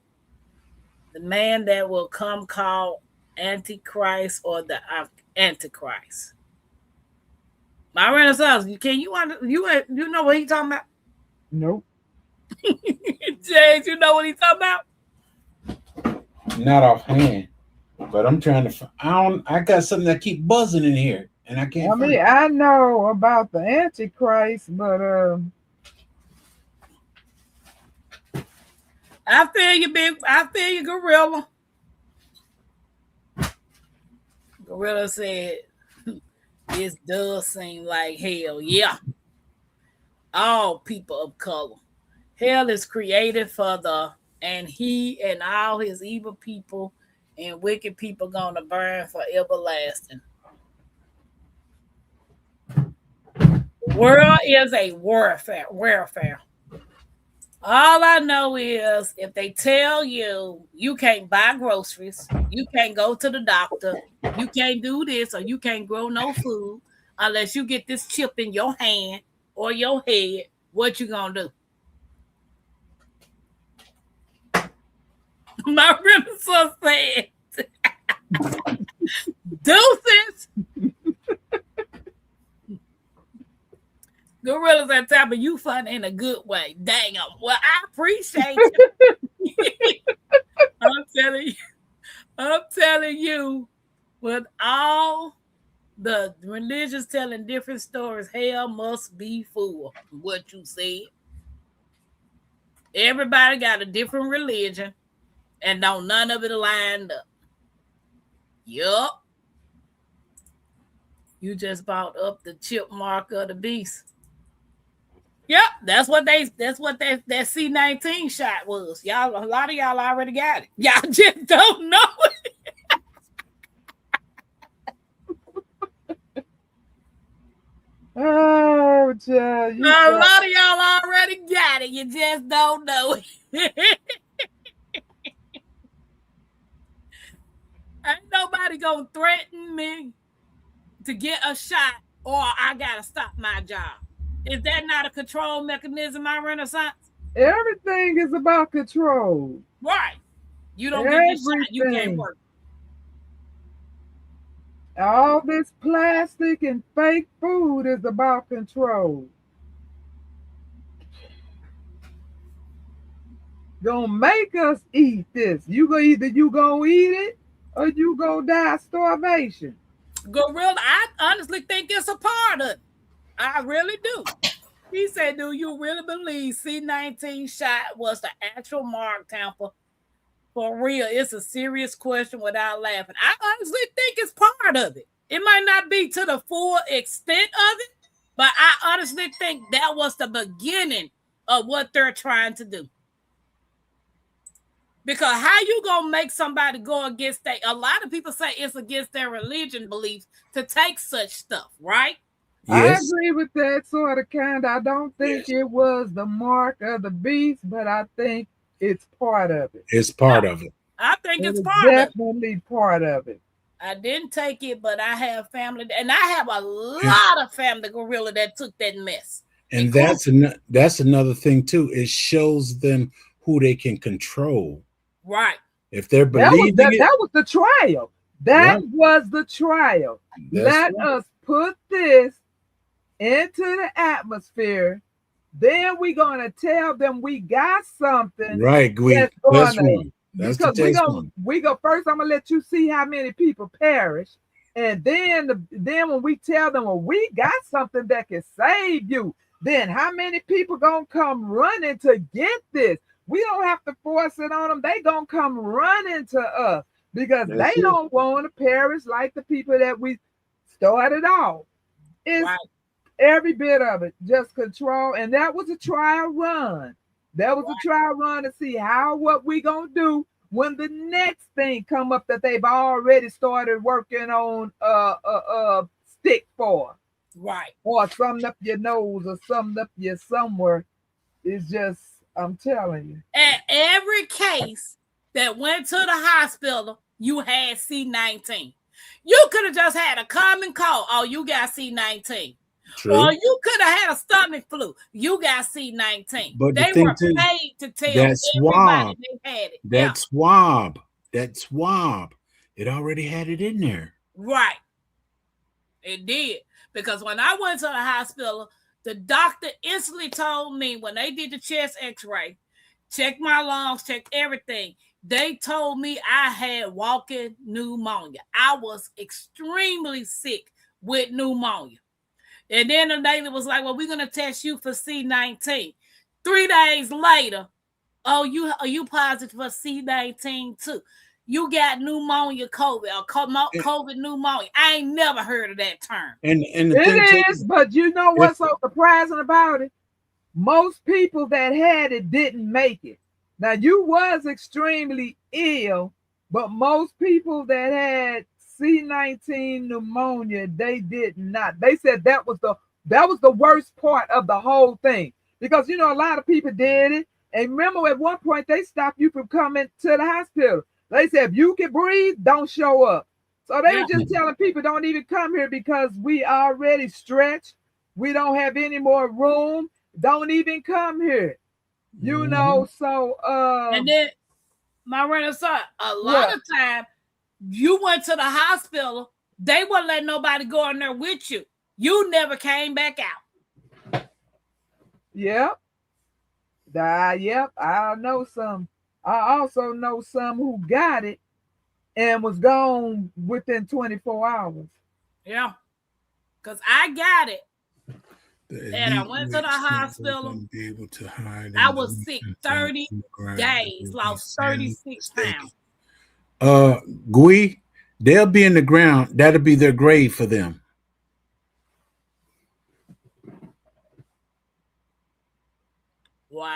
the man that will come called Antichrist or the Antichrist. My Renaissance. Can you you know what he talking about? Nope. James, you know what he talking about? Not offhand, but I'm trying to. I got something that keep buzzing in here, and I can't. I mean, I know about the Antichrist, but I feel you, Gorilla. Gorilla said, "This does seem like hell." Yeah, all people of color. Hell is created for and he and all his evil people and wicked people gonna burn for everlasting. The world is a warfare. All I know is if they tell you you can't buy groceries, you can't go to the doctor, you can't do this, or you can't grow no food unless you get this chip in your hand or your head, what you gonna do? My Renaissance said, deuces. Gorilla's at top of you fun in a good way. Dang them. Well, I appreciate you. I'm telling you, with all the religions telling different stories, hell must be full. What you said. Everybody got a different religion, and don't none of it lined up. Yup. You just brought up the chip mark of the beast. Yep, that's what that C-19 shot was. Y'all, a lot of y'all already got it. Y'all just don't know it. Oh, child, a lot of y'all already got it. You just don't know it. Ain't nobody gonna threaten me to get a shot or I gotta stop my job. Is that not a control mechanism, my Renaissance? Everything is about control. Right. You don't get the shot, you can't work. All this plastic and fake food is about control. Gonna make us eat this. Either you gonna eat it or you gonna die of starvation. Gorilla, I honestly think it's a part of it. I really do. He said, do you really believe C-19 shot was the actual mark tamper? For real, it's a serious question without laughing. I honestly think it's part of it. It might not be to the full extent of it, but I honestly think that was the beginning of what they're trying to do. Because how you gonna make somebody go against a lot of people say it's against their religion beliefs to take such stuff, right? Yes. I agree with that sort of kind. I don't think it was the mark of the beast, but I think it's part of it. It's part of it. I think it's part definitely part of it. I didn't take it, but I have family, and I have a lot of family Gorilla that took that mess. And that's another thing too. It shows them who they can control. Right. If they're believing that was the trial. That was the trial. Let us put this into the atmosphere. Then we're gonna tell them we got something. Right. That's one. That's because we go first. I'm gonna let you see how many people perish, and then when we tell them, well, we got something that can save you, then how many people gonna come running to get this? We don't have to force it on them. They gonna come running to us because they don't want to perish like the people that we started off. It's every bit of it, just control. And that was a trial run. That was a trial run to see what we gonna do when the next thing come up that they've already started working on stick for. Right. Or something up your nose or something up your somewhere. It's just, I'm telling you. At every case that went to the hospital, you had C-19. You could have just had a common cold. Oh, you got C-19. True. Or you could have had a stomach flu. You got C-19. But they were paid to tell everybody they had it. That swab. It already had it in there. Right. It did. Because when I went to the hospital, the doctor instantly told me when they did the chest x-ray, check my lungs, check everything. They told me I had walking pneumonia. I was extremely sick with pneumonia. And then the lady was like, well, we're going to test you for C19. 3 days later, oh, you positive for C19 too. You got pneumonia COVID or COVID pneumonia. I ain't never heard of that term. And it is, but you know what's so surprising about it? Most people that had it didn't make it. Now you was extremely ill, but most people that had C19 pneumonia, they did not. They said that was the worst part of the whole thing, because you know a lot of people did it. And remember, at one point they stopped you from coming to the hospital. They said if you can breathe, don't show up. So they were just telling people don't even come here because we already stretched. We don't have any more room. Don't even come here. You know, so and then my Renaissance, a lot of time you went to the hospital, they wouldn't let nobody go in there with you. You never came back out. Yep. Yep. I know some. I also know some who got it and was gone within 24 hours. Yeah. Because I got it. And I went to the hospital. I was sick 30 days, lost 36 pounds. Gui, they'll be in the ground. That'll be their grave for them. Wow.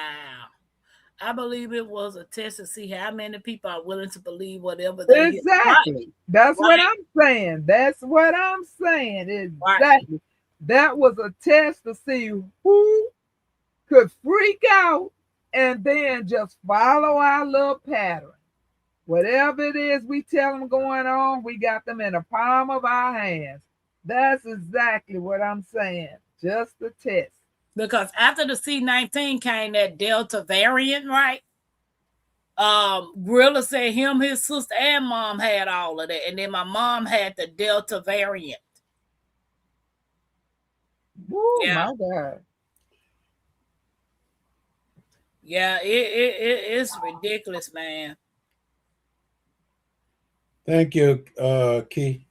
I believe it was a test to see how many people are willing to believe whatever they exactly. Right. That's what I'm saying. That's what I'm saying. Exactly. Right. That was a test to see who could freak out and then just follow our little pattern. Whatever it is we tell them going on, we got them in the palm of our hands. That's exactly what I'm saying. Just a test. Because after the C19 came that Delta variant, right? Gorilla said his sister, and mom had all of that. And then my mom had the Delta variant. Oh my God. Yeah, it's ridiculous, man. Thank you, Key.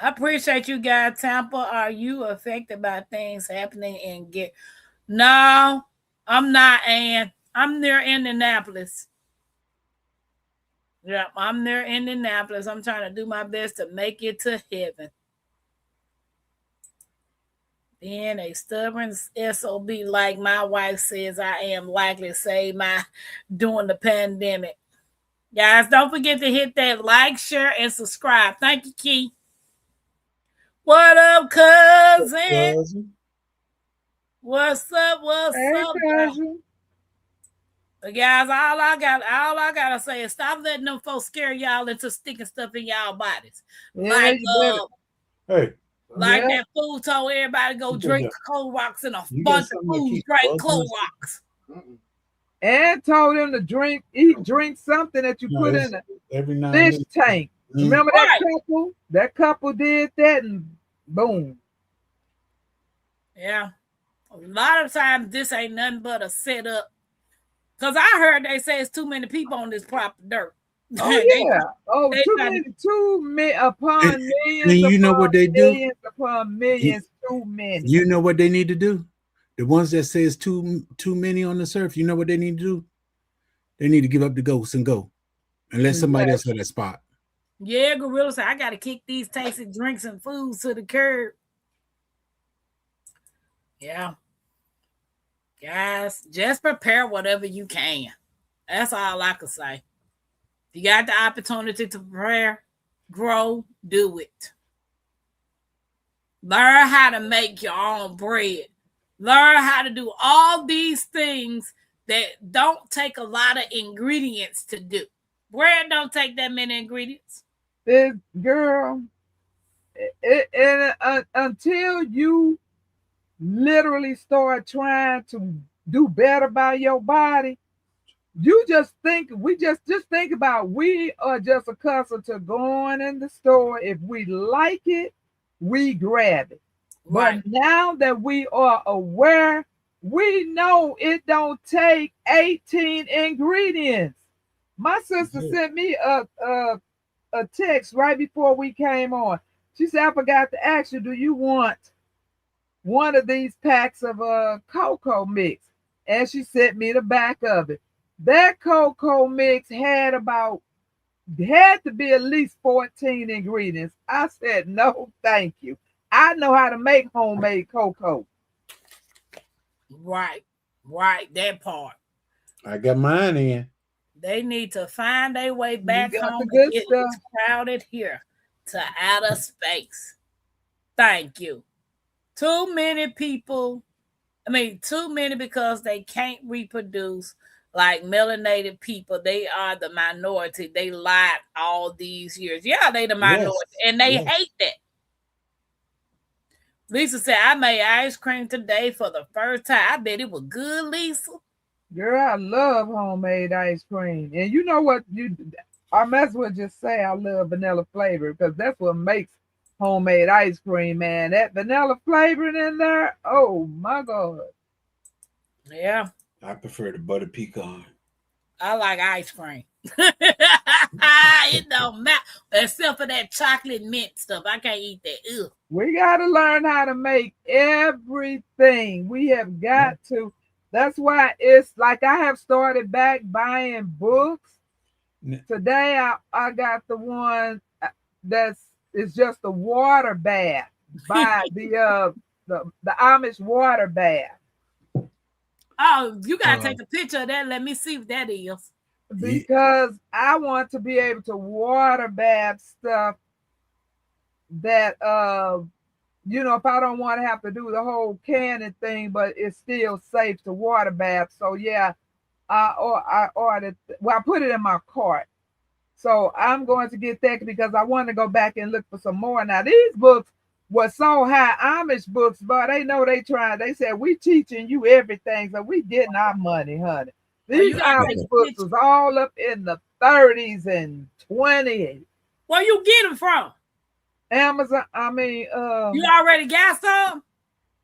I appreciate you guys. Tampa, are you affected by things happening in No, I'm not, Ann. I'm near Indianapolis. Yeah, I'm near Indianapolis. I'm trying to do my best to make it to heaven. Being a stubborn SOB like my wife says I am likely to save during the pandemic. Guys, don't forget to hit that like, share, and subscribe. Thank you, Key. What up, cousin? What's up? What's up, cousin? But guys, all I gotta say is stop letting them folks scare y'all into sticking stuff in y'all bodies. Yeah, Like that fool told everybody go drink Clorox and a bunch of fools drank Clorox. And told him to drink something that you put in a fish tank. Remember that couple? That couple did that and boom. Yeah. A lot of times this ain't nothing but a setup. Because I heard they say it's too many people on this proper dirt. Oh, yeah. Too many upon millions. And you know what they do? Millions upon millions, too many. You know what they need to do? The ones that say it's too many on this earth, you know what they need to do? They need to give up the ghosts and go. And let somebody else have that spot. Yeah, Gorilla said, I got to kick these tasty drinks and foods to the curb. Yeah. Guys, just prepare whatever you can. That's all I can say. If you got the opportunity to prepare, grow, do it. Learn how to make your own bread. Learn how to do all these things that don't take a lot of ingredients to do. Bread don't take that many ingredients. Girl, until you literally start trying to do better by your body, you just think think about we are just accustomed to going in the store. If we like it, we grab it. Right. But now that we are aware, we know it don't take 18 ingredients. My sister sent me a text right before we came on. She said, I forgot to ask you, do you want one of these packs of cocoa mix? And she sent me the back of it. That cocoa mix had to be at least 14 ingredients. I said, no, thank you. I know how to make homemade cocoa. Right. That part. I got mine in. They need to find their way back got home the good and get stuff. this crowded here to outer space. Thank you. Too many people. Too many because they can't reproduce. Like melanated people, they are the minority. They lied all these years. Yeah, they the minority, and they hate that. Lisa said, I made ice cream today for the first time. I bet it was good, Lisa. Girl, I love homemade ice cream. And you know what? I might as well just say I love vanilla flavor because that's what makes homemade ice cream, man. That vanilla flavoring in there, oh my God. Yeah. I prefer the butter pecan. I like ice cream. It don't matter. Except for that chocolate mint stuff. I can't eat that. Ew. We got to learn how to make everything. We have got to. That's why it's like I have started back buying books. Today I got the one it's just the water bath by the Amish water bath. Oh, you gotta take a picture of that. Let me see what that is. Because I want to be able to water bath stuff that if I don't want to have to do the whole canning thing, but it's still safe to water bath. So yeah, I ordered. Well, I put it in my cart. So I'm going to get that because I want to go back and look for some more. Now these books were so high, Amish books, but they know they tried. They said we teaching you everything, so we getting our money, honey. These Amish books was all up in the 30s and 20s. Where you get them from? Amazon. You already got some?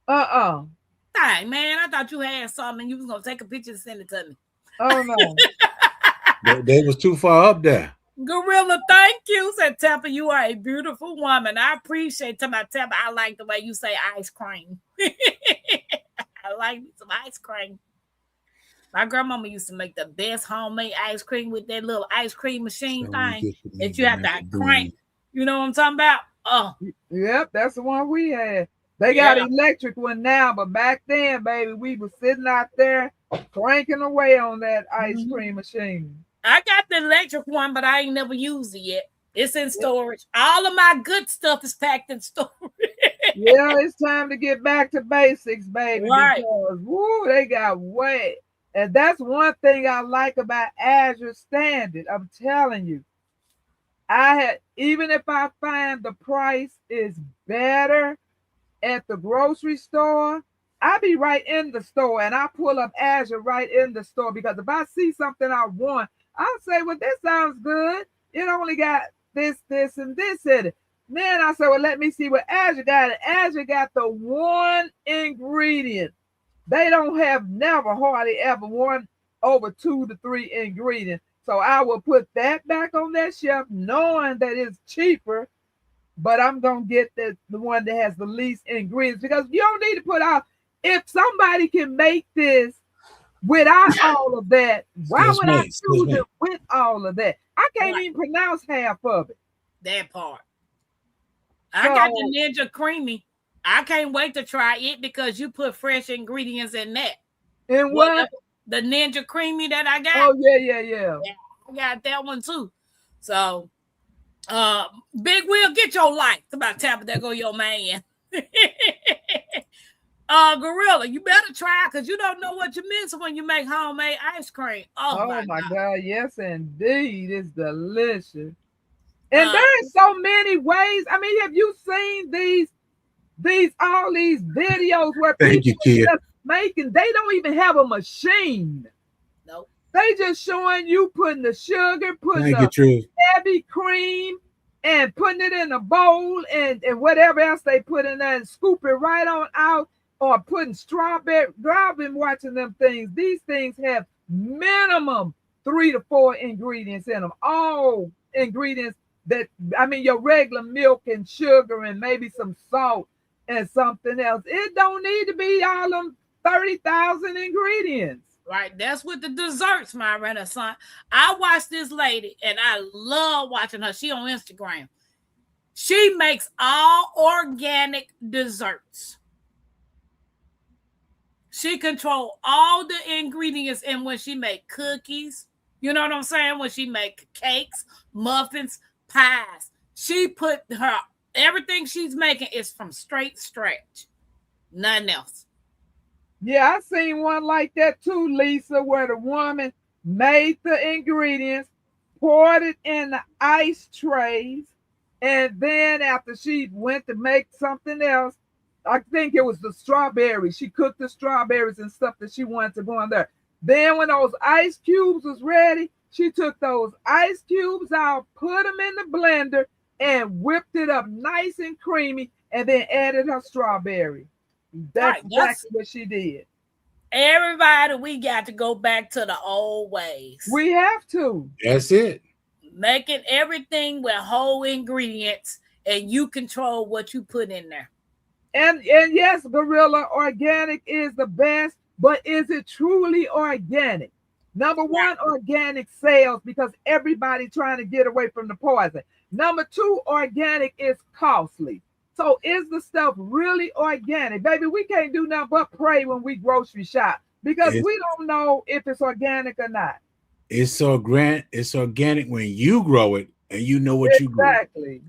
Dang, man, I thought you had some and you was gonna take a picture and send it to me. Oh no. They was too far up there. Gorilla, thank you. Said Temple, you are a beautiful woman. I appreciate Temple. I like the way you say ice cream. I like some ice cream. My grandmama used to make the best homemade ice cream with that little ice cream machine thing that you have to crank. You know what I'm talking about? Oh. Yep, that's the one we had. They got an electric one now, but back then, baby, we were sitting out there cranking away on that ice cream machine. I got the electric one, but I ain't never used it yet. It's in storage. All of my good stuff is packed in storage. Yeah, it's time to get back to basics, baby. Right. Because, they got way. And that's one thing I like about Azure Standard. I'm telling you. Even if I find the price is better at the grocery store, I be right in the store and I pull up Azure right in the store because if I see something I want, I'll say, well, this sounds good. It only got this, and this in it. Then I say, well, let me see what Azure got. And Azure got the one ingredient. They don't have never hardly ever one over 2 to 3 ingredients. So I will put that back on that shelf knowing that it's cheaper, but I'm going to get the one that has the least ingredients because you don't need to put out, if somebody can make this without all of that, why would I choose it with all of that? I can't even pronounce half of it. That part. I got the Ninja Creamy. I can't wait to try it because you put fresh ingredients in that. In what? The Ninja Creamy that I got. Oh, yeah. I got that one too. So, Big Will, get your life. It's about time there go your man. Gorilla, you better try because you don't know what you miss when you make homemade ice cream. Oh my God. Yes, indeed. It's delicious. And there's so many ways. I mean, have you seen all these videos where people just making, they don't even have a machine. Nope. They just showing you putting the sugar, putting the heavy cream, and putting it in a bowl and whatever else they put in there and scoop it right on out, or putting strawberry. Girl, I've been watching them things. These things have minimum 3 to 4 ingredients in them. All ingredients that, I mean, your regular milk and sugar and maybe some salt and something else. It don't need to be all them 30,000 ingredients. Right, that's with the desserts, my Renaissance. I watch this lady, and I love watching her. She on Instagram. She makes all organic desserts. She control all the ingredients, and when she make cookies, you know what I'm saying? When she make cakes, muffins, pies, she put her everything she's making is from straight stretch, nothing else. Yeah, I seen one like that too, Lisa, where the woman made the ingredients, poured it in the ice trays, and then after she went to make something else, I think it was the strawberries. She cooked the strawberries and stuff that she wanted to go in there. Then when those ice cubes was ready, she took those ice cubes out, put them in the blender, and whipped it up nice and creamy, and then added her strawberry. That's exactly what she did. Everybody, we got to go back to the old ways. We have to. That's it. Making everything with whole ingredients, and you control what you put in there. And yes, Gorilla, organic is the best, but is it truly organic? Number one, organic sales, because everybody trying to get away from the poison. Number two, organic is costly. So is the stuff really organic? Baby, we can't do nothing but pray when we grocery shop, because we don't know if it's organic or not. It's organic when you grow it and you know what you grow. Exactly.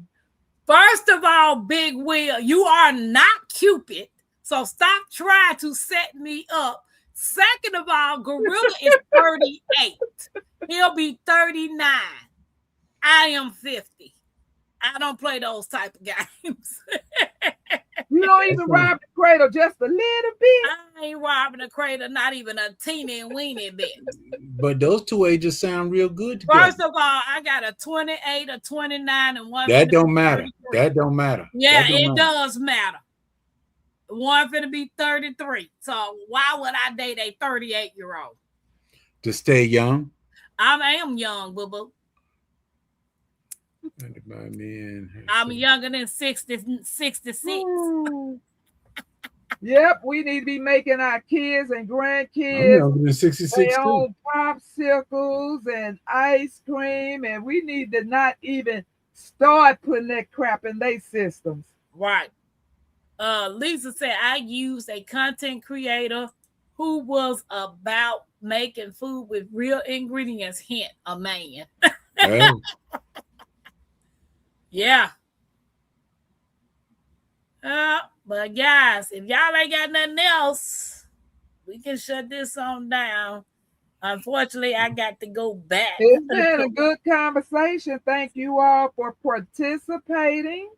First of all, Big Will, you are not Cupid, so stop trying to set me up. Second of all, Gorilla is 38. He'll be 39. I am 50. I don't play those type of games. You don't even rob the cradle just a little bit. I ain't robbing the cradle, not even a teeny weeny bit. But those two ages sound real good together. First of all, I got a 28, a 29, and one. That don't matter. That don't matter. Yeah, it does matter. One finna be 33. So why would I date a 38-year-old? To stay young. I am young, boo-boo. I'm younger than 66. Ooh. Yep, we need to be making our kids and grandkids their own popsicles and ice cream, and we need to not even start putting that crap in their systems. Right. Lisa said, I used a content creator who was about making food with real ingredients. Hint, a man. Oh. Yeah. But guys, if y'all ain't got nothing else, we can shut this on down. Unfortunately, I got to go back. It's been a good conversation. Thank you all for participating.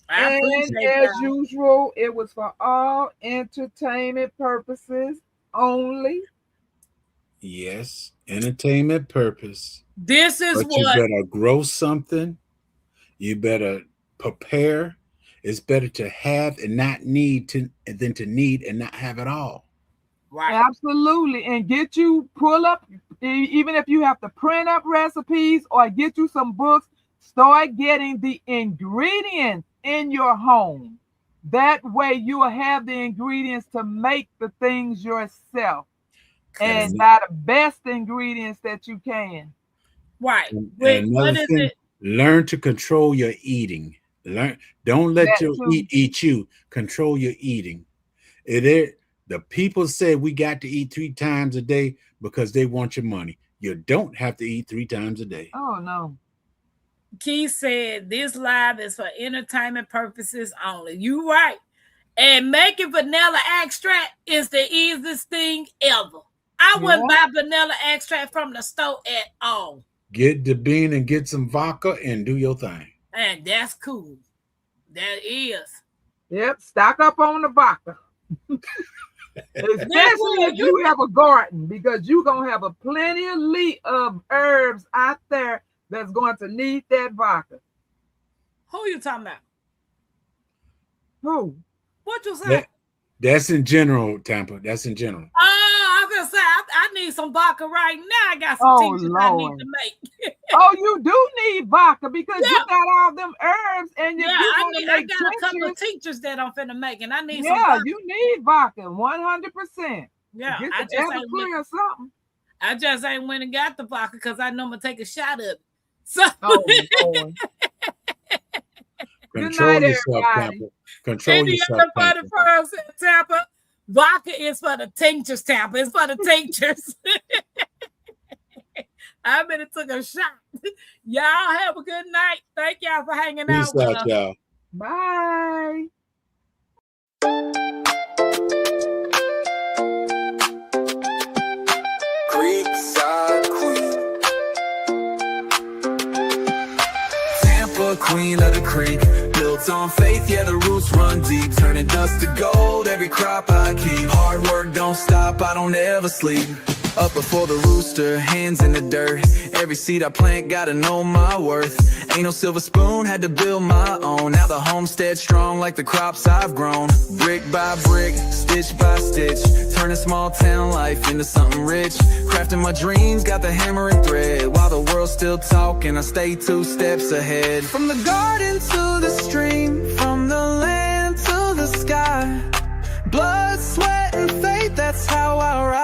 And as usual, it was for all entertainment purposes only. Yes, entertainment purpose. This is but what you better grow something. You better prepare. It's better to have and not need than to need and not have it all. Right. Absolutely. And pull up, even if you have to print up recipes or get you some books, start getting the ingredients in your home. That way you will have the ingredients to make the things yourself. And buy the best ingredients that you can. Right. What is it? Learn to control your eating. Don't let your eat you. Control your eating. The people say we got to eat 3 times a day because they want your money. You don't have to eat 3 times a day. Oh no. Keith said this live is for entertainment purposes only. You right. And making vanilla extract is the easiest thing ever. I wouldn't buy vanilla extract from the store at all. Get the bean and get some vodka and do your thing. And that's cool. That is. Yep, stock up on the vodka. Especially if you have a garden, because you're going to have a plenty of herbs out there that's going to need that vodka. Who you talking about? Who? What you say? That's in general, Tampa. That's in general. Oh, I was gonna say I need some vodka right now. I got some tinctures I need Lord. to make. Oh, you do need vodka because Yeah. you got all them herbs and you Yeah, do I want to got make a couple of tinctures. tinctures that I'm finna make, and I need some Yeah, vodka. you need vodka 100%. Yeah, Get I some just ain't Everclear or something. I just ain't went and got the vodka because I know I'm gonna take a shot of it. So Oh, Lord. Good Control night, yourself, everybody. Tampa. Control yourself, Indiana for Tampa. the first Tampa. Vodka is for the tinctures, Tampa. It's for the tinctures. I been and took a shot. Y'all have a good night. Thank y'all for hanging Peace out with out, us. y'all. Bye. Creekside Queen. Tampa, queen of the creek. Built on faith, yeah, the roots run deep. Turning dust to gold, every crop I keep. Hard work don't stop, I don't ever sleep. Up before the rooster, hands in the dirt. Every seed I plant, gotta know my worth. Ain't no silver spoon, had to build my own. Now the homestead strong like the crops I've grown. Brick by brick, stitch by stitch. Turning small town life into something rich. Crafting my dreams, got the hammer and thread. While the world's still talking, I stay 2 steps ahead. From the garden to the stream, from the land to the sky. Blood, sweat, and faith, that's how I ride.